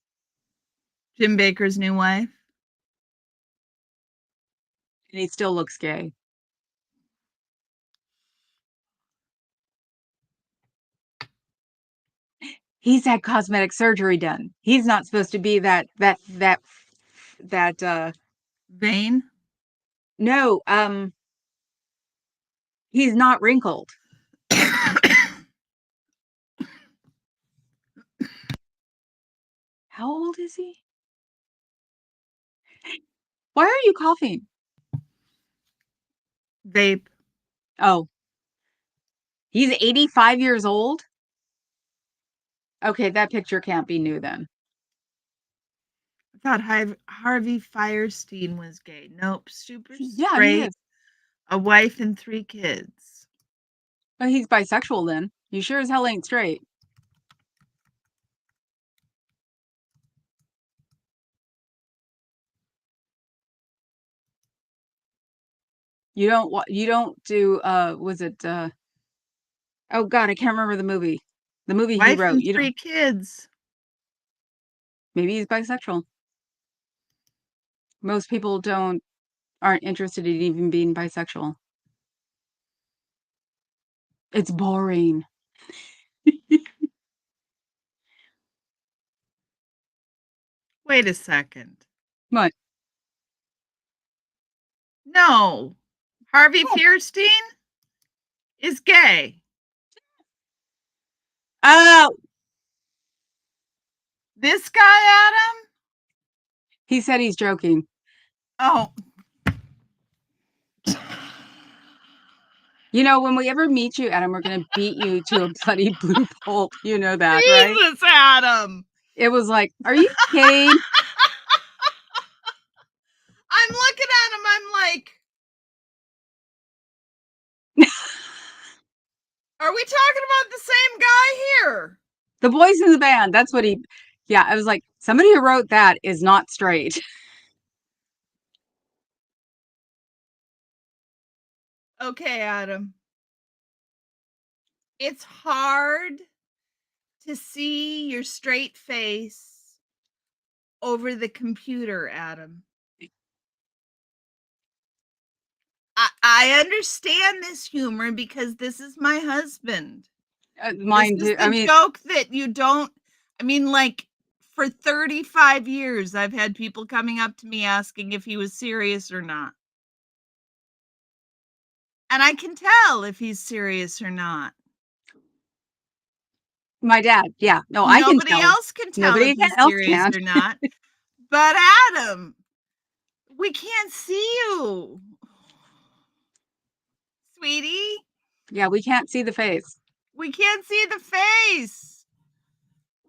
Jim Baker's new wife. And he still looks gay. He's had cosmetic surgery done. He's not supposed to be that Vain. no, he's not wrinkled. How old is he? Why are you coughing? Vape. Oh, he's 85 years old? Okay, that picture can't be new then. I thought Harvey Firestein was gay. Nope. Super Yeah, he straight. is. A wife and 3 kids. But he's bisexual then. You sure as hell ain't straight. You don't do was it oh god, I can't remember the movie. The movie he Wife wrote. and You don't 3 kids. maybe he's bisexual. Most people aren't interested in even being bisexual. It's boring. Wait a second. What? No. Harvey Oh, Fierstein is gay. oh, This guy, Adam? he said he's joking. Oh. You know, when we ever meet you, Adam, we're gonna beat you to a bloody blue pulp. You know that, right? Jesus, Adam. It was like, are you kidding? I'm looking at him. I'm like, are we talking about the same guy here? The boys in the band. That's what he. Yeah, I was like, somebody who wrote that is not straight. Okay, Adam. It's hard to see your straight face over the computer, Adam. I understand this humor because this is my husband. This Mine is too. I the mean, joke that you don't, I mean, like, for 35 years, I've had people coming up to me asking if he was serious or not. And I can tell if he's serious or not. my dad. Yeah, no, I can Nobody tell. else can tell if Nobody he's else serious can. or not. But Adam, we can't see you. Sweetie, Yeah, we can't see the face. we can't see the face.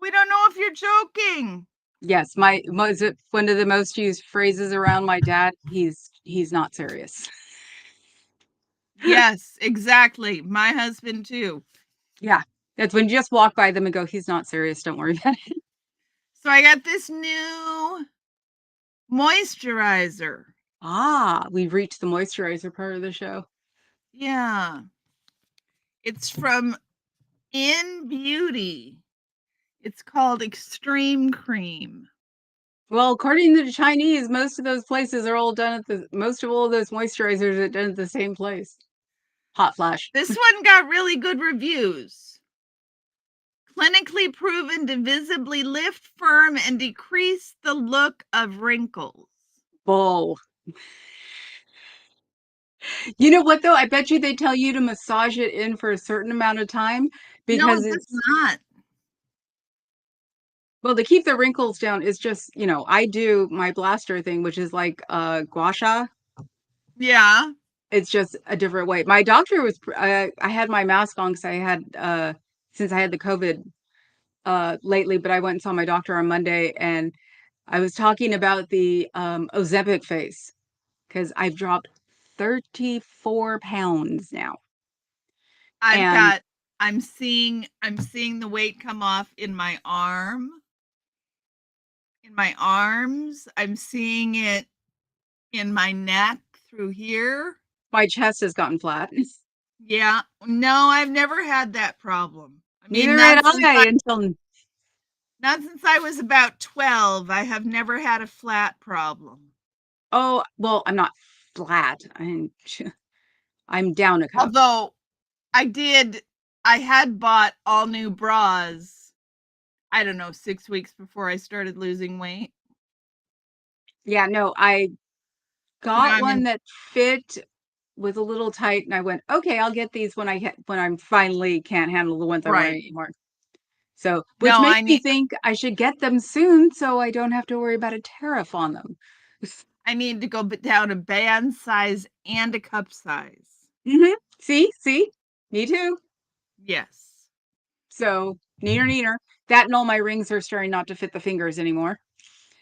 We don't know if you're joking. Yes, my was it one of the most used phrases around my dad. He's not serious. Yes, exactly. My husband too. Yeah, that's when you just walk by them and go, he's not serious. Don't worry about it. So I got this new moisturizer. Ah, we've reached the moisturizer part of the show. Yeah. It's from In Beauty. It's called Extreme Cream. Well, according to the Chinese, most of those places are all done at the most of all those moisturizers are done at the same place. Hot flash. This one got really good reviews. Clinically proven to visibly lift, firm, and decrease the look of wrinkles. Bull. You know what though? I bet you they tell you to massage it in for a certain amount of time No, because it does it's not. well to keep the wrinkles down. It's just I do my blaster thing, which is like gua sha. Yeah. It's just a different way. My doctor was I had my mask on because I had since I had the COVID lately, but I went and saw my doctor on Monday and I was talking about the Ozempic face because I've dropped 34 pounds now. I've And got I'm seeing the weight come off in my arm. In my arms. I'm seeing it in my neck through here. my chest has gotten flat. Yeah. No, I've never had that problem. I mean, Neither had I until not since I was about 12. I have never had a flat problem. oh, well, I'm not flat. I'm down a cup. Although I had bought all new bras, I don't know, 6 weeks before I started losing weight. Yeah, no, I So now got I'm one in that fit was a little tight, and I went, "Okay, I'll get these when I'm finally can't handle the ones I'm right. wearing anymore." So, which No, makes me think I should get them soon so I don't have to worry about a tariff on them. I need to go down a band size and a cup size. Mhm. See? Me too. Yes. So, neener. That and all my rings are starting not to fit the fingers anymore.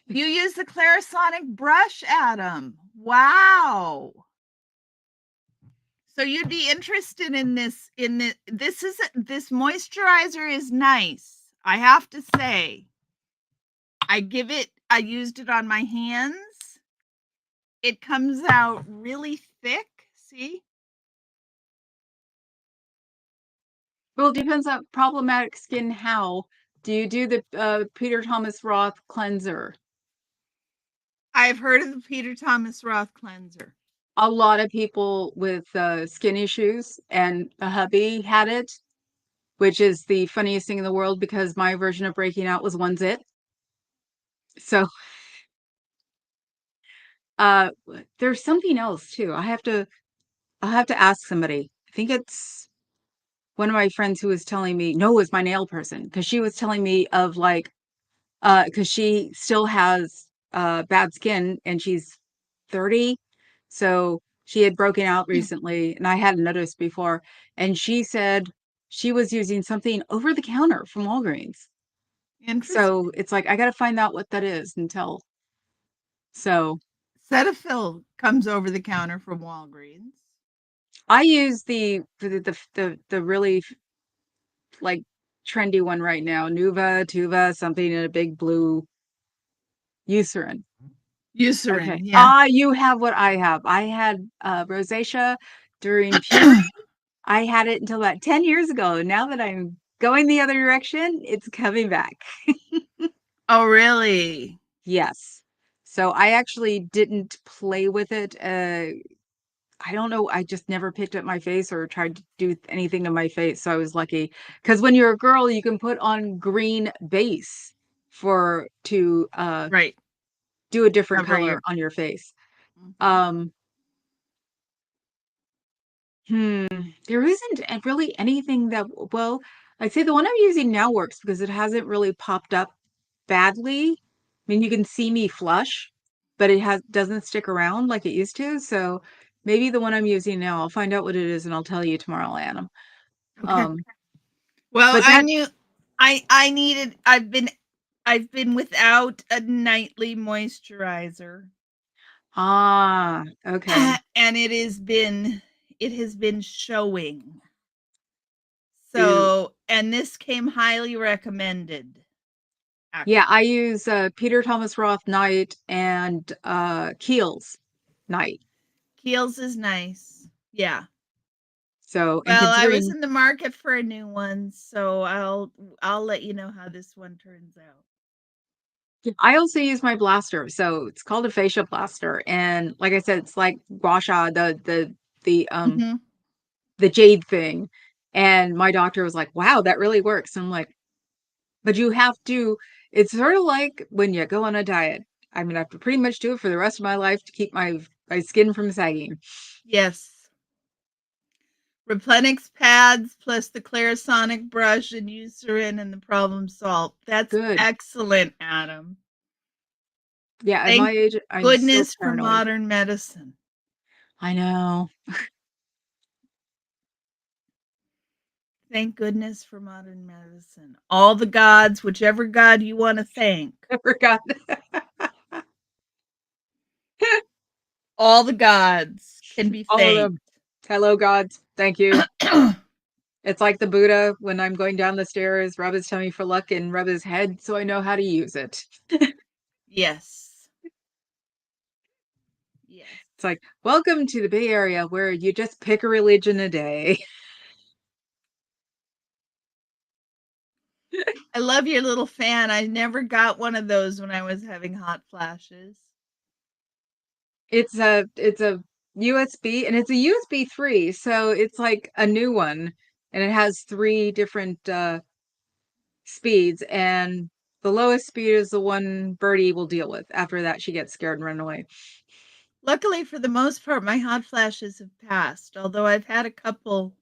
You use the Clarisonic brush, Adam. Wow. So you'd be interested in this moisturizer is nice. I have to say. I used it on my hands. It comes out really thick. See? Well, it depends on problematic skin how. Do you do the Peter Thomas Roth cleanser? I've heard of the Peter Thomas Roth cleanser. A lot of people with skin issues, and a hubby had it, which is the funniest thing in the world because my version of breaking out was one zit. So uh there's something else too. I'll have to ask somebody. I think it's one of my friends who was telling me, no, it was my nail person, because she was telling me of like because she still has bad skin and she's 30. So she had broken out recently and I hadn't noticed before. And she said she was using something over the counter from Walgreens. Interesting. So it's like I gotta find out what that is until so Cetaphil comes over the counter from Walgreens. I use the really like trendy one right now, Nuva, Tuva, something in a big blue Eucerin. Eucerin, Okay. yeah. You have what I have. I had rosacea during puberty. I had it until about 10 years ago. Now that I'm going the other direction, it's coming back. Oh, really? Yes. So I actually didn't play with it. I don't know. I just never picked up my face or tried to do anything to my face. So I was lucky. Because when you're a girl, you can put on green base for to Right. do a different Cover your color on your face. Mhm. Um, Hmm, there isn't really anything that well, I'd say the one I'm using now works because it hasn't really popped up badly. I mean, you can see me flush, but it has doesn't stick around like it used to. So maybe the one I'm using now, I'll find out what it is and I'll tell you tomorrow, Anna. Okay. Um, Well, but I that knew I've been without a nightly moisturizer. okay. And it has been showing. Ooh. So, and this came highly recommended, Yeah, I actually. use Peter Thomas Roth Night and Kiehl's Night. Kiehl's is nice. Yeah. So, and Well, I was considering in the market for a new one, so I'll let you know how this one turns out. I also use my blaster, so it's called a facial blaster, and like I said, it's like gua sha, the Mhm. the jade thing, and my doctor was like, "Wow, that really works." I'm like, "But you have to." It's sort of like when you go on a diet. I'm gonna have to pretty much do it for the rest of my life to keep my skin from sagging. Yes. Replenix pads plus the Clarisonic brush and Eucerin and the problem solved. That's Good. excellent, Adam. Yeah, at my Thank age, I'm so goodness for paranoid. modern medicine. I know. Thank goodness for modern medicine. All the gods, whichever god you want to thank, I forgot. all the gods can be All of thanked. them. Hello, gods. Thank you. It's like the Buddha when I'm going down the stairs, rub his tummy for luck and rub his head so I know how to use it. Yes. Yes. It's like, welcome to the Bay Area where you just pick a religion a day. I love your little fan. I never got one of those when I was having hot flashes. It's a USB, and it's a USB 3, so it's like a new one, and it has three different speeds, and the lowest speed is the one Birdie will deal with. After that, she gets scared and run away. Luckily, for the most part, my hot flashes have passed, although I've had a couple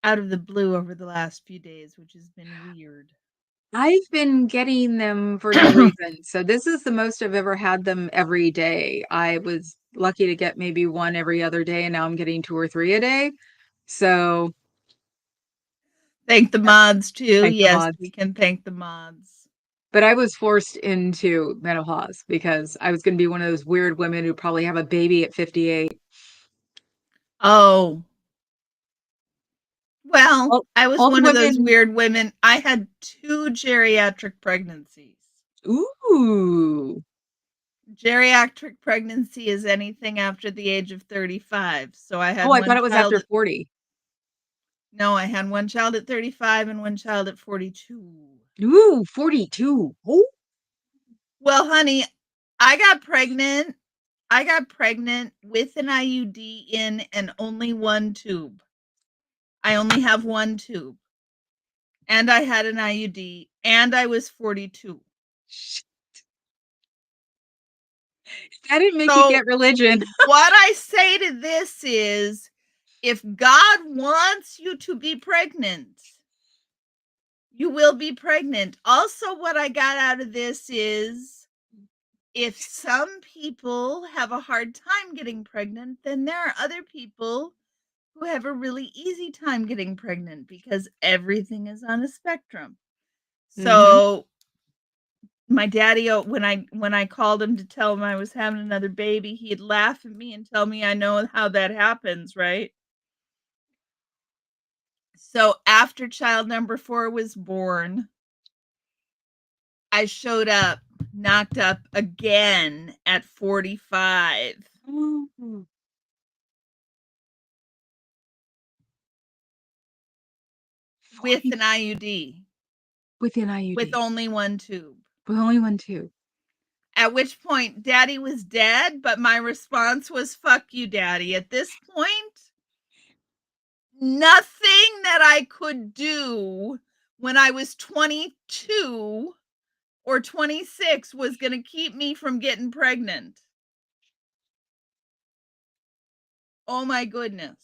out of the blue over the last few days, which has been weird. I've been getting them for no reason. So this is the most I've ever had them every day. I was lucky to get maybe one every other day, and now I'm getting two or three a day. So Thank the that's mods too. thank the Yes, mods. we can thank the mods. But I was forced into menopause because I was going to be one of those weird women who probably have a baby at 58. Oh, well, All, I was all the one of those women. weird women. I had 2 geriatric pregnancies. Ooh. Geriatric pregnancy is anything after the age of 35. So I Oh, had I thought one it was after child. 40. No, I had one child at 35 and one child at 42. Ooh, 42. Oh, Well, honey, I got pregnant. I got pregnant with an IUD in and only one tube. I only have one tube. And I had an IUD and I was 42. that didn't make you So, get religion. what I say to this is if God wants you to be pregnant, you will be pregnant. Also, what I got out of this is if some people have a hard time getting pregnant, then there are other people who have a really easy time getting pregnant because everything is on a spectrum. Mm-hmm. So my daddy, when I called him to tell him I was having another baby, he'd laugh at me and tell me I know how that happens, right? So after child number 4 was born, I showed up knocked up again at 45 Ooh, with 40 an IUD with an with IUD. only one tube. With only one too. At which point daddy was dead, but my response was fuck you daddy. At this point, nothing that I could do when I was 22 or 26 was going to keep me from getting pregnant. Oh my goodness.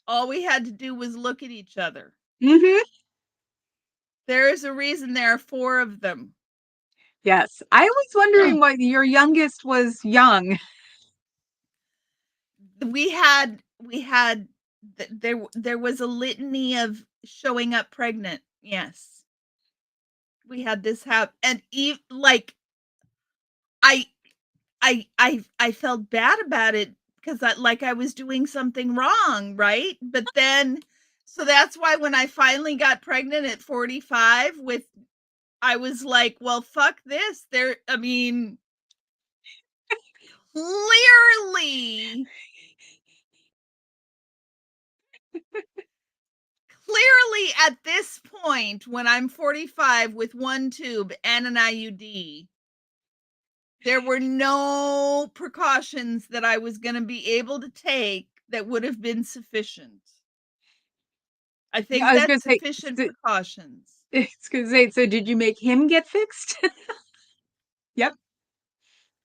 All we had to do was look at each other. Mm-hmm. There is a reason there are 4 of them. Yes. I was wondering why your youngest was young. We had there was a litany of showing up pregnant. Yes. We had this happen and like I I felt bad about it because I was doing something wrong, right? But then so that's why when I finally got pregnant at 45 with I was like, well, fuck this. I mean, clearly, clearly at this point, when I'm 45 with one tube and an IUD, there were no precautions that I was going to be able to take that would have been sufficient. I Yeah, think I was gonna that's say, sufficient precautions. it's gonna say, so did you make him get fixed? Yep.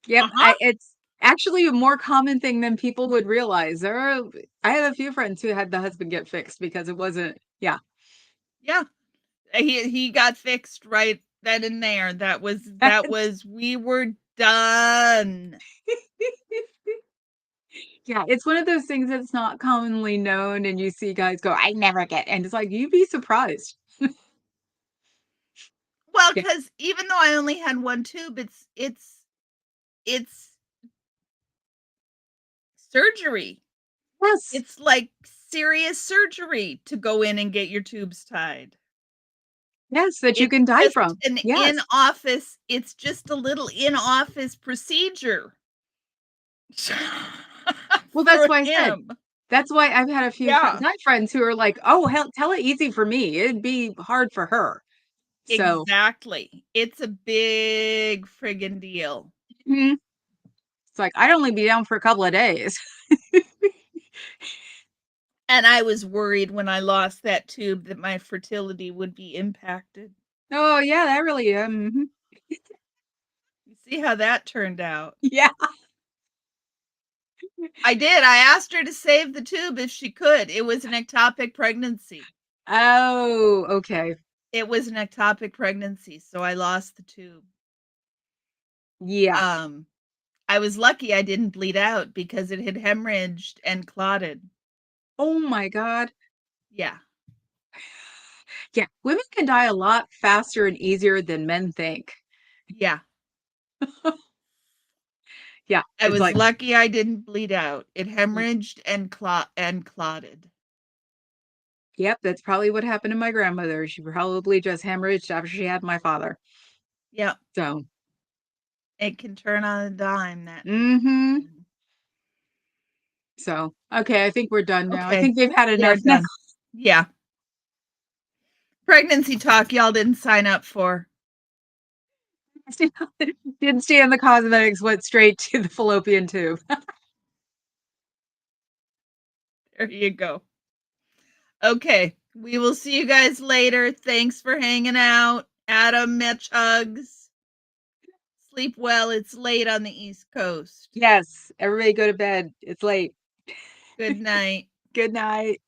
Yep. Uh-huh. It's actually a more common thing than people would realize. I have a few friends who had the husband get fixed because it wasn't, yeah. Yeah. He got fixed right then and there. That was we were done. Yeah, it's one of those things that's not commonly known, and you see guys go, I never get, and it's like, you'd be surprised. Well, Yeah. cuz even though I only had one tube, it's surgery. Yes. It's like serious surgery to go in and get your tubes tied. Yes, that you It's can die just from. an Yes. in-office it's just a little in-office procedure. Well, that's For why I said him. that's why I've had a few Yeah, guy friends who are like, "Oh, hell, tell it easy for me. It'd be hard for her." So, exactly. It's a big friggin' deal. mhm, it's like, I'd only be down for a couple of days. And I was worried when I lost that tube that my fertility would be impacted. Oh, yeah, that really, You see how that turned out. yeah. I did. I asked her to save the tube if she could. It was an ectopic pregnancy. Oh, okay. It was an ectopic pregnancy, so I lost the tube. Yeah. Um, I was lucky I didn't bleed out because it had hemorrhaged and clotted. Oh my god. Yeah. Yeah, women can die a lot faster and easier than men think. Yeah. Yeah, I it's was like, lucky I didn't bleed out. It y hemorrhaged and clotted. yep, that's probably what happened to my grandmother. She probably just hemorrhaged after she had my father. Yep. So, It can turn on a dime, that mhm. thing. So, okay, I think we're done now. I Okay. think we've had We are enough now. done. Yeah. Pregnancy talk y'all didn't sign up for. Didn't stay on the cosmetics, went straight to the fallopian tube. There you go. Okay. We will see you guys later. Thanks for hanging out. Adam, Mitch hugs. Sleep well. It's late on the East Coast. Yes, everybody go to bed. It's late. Good night. Good night.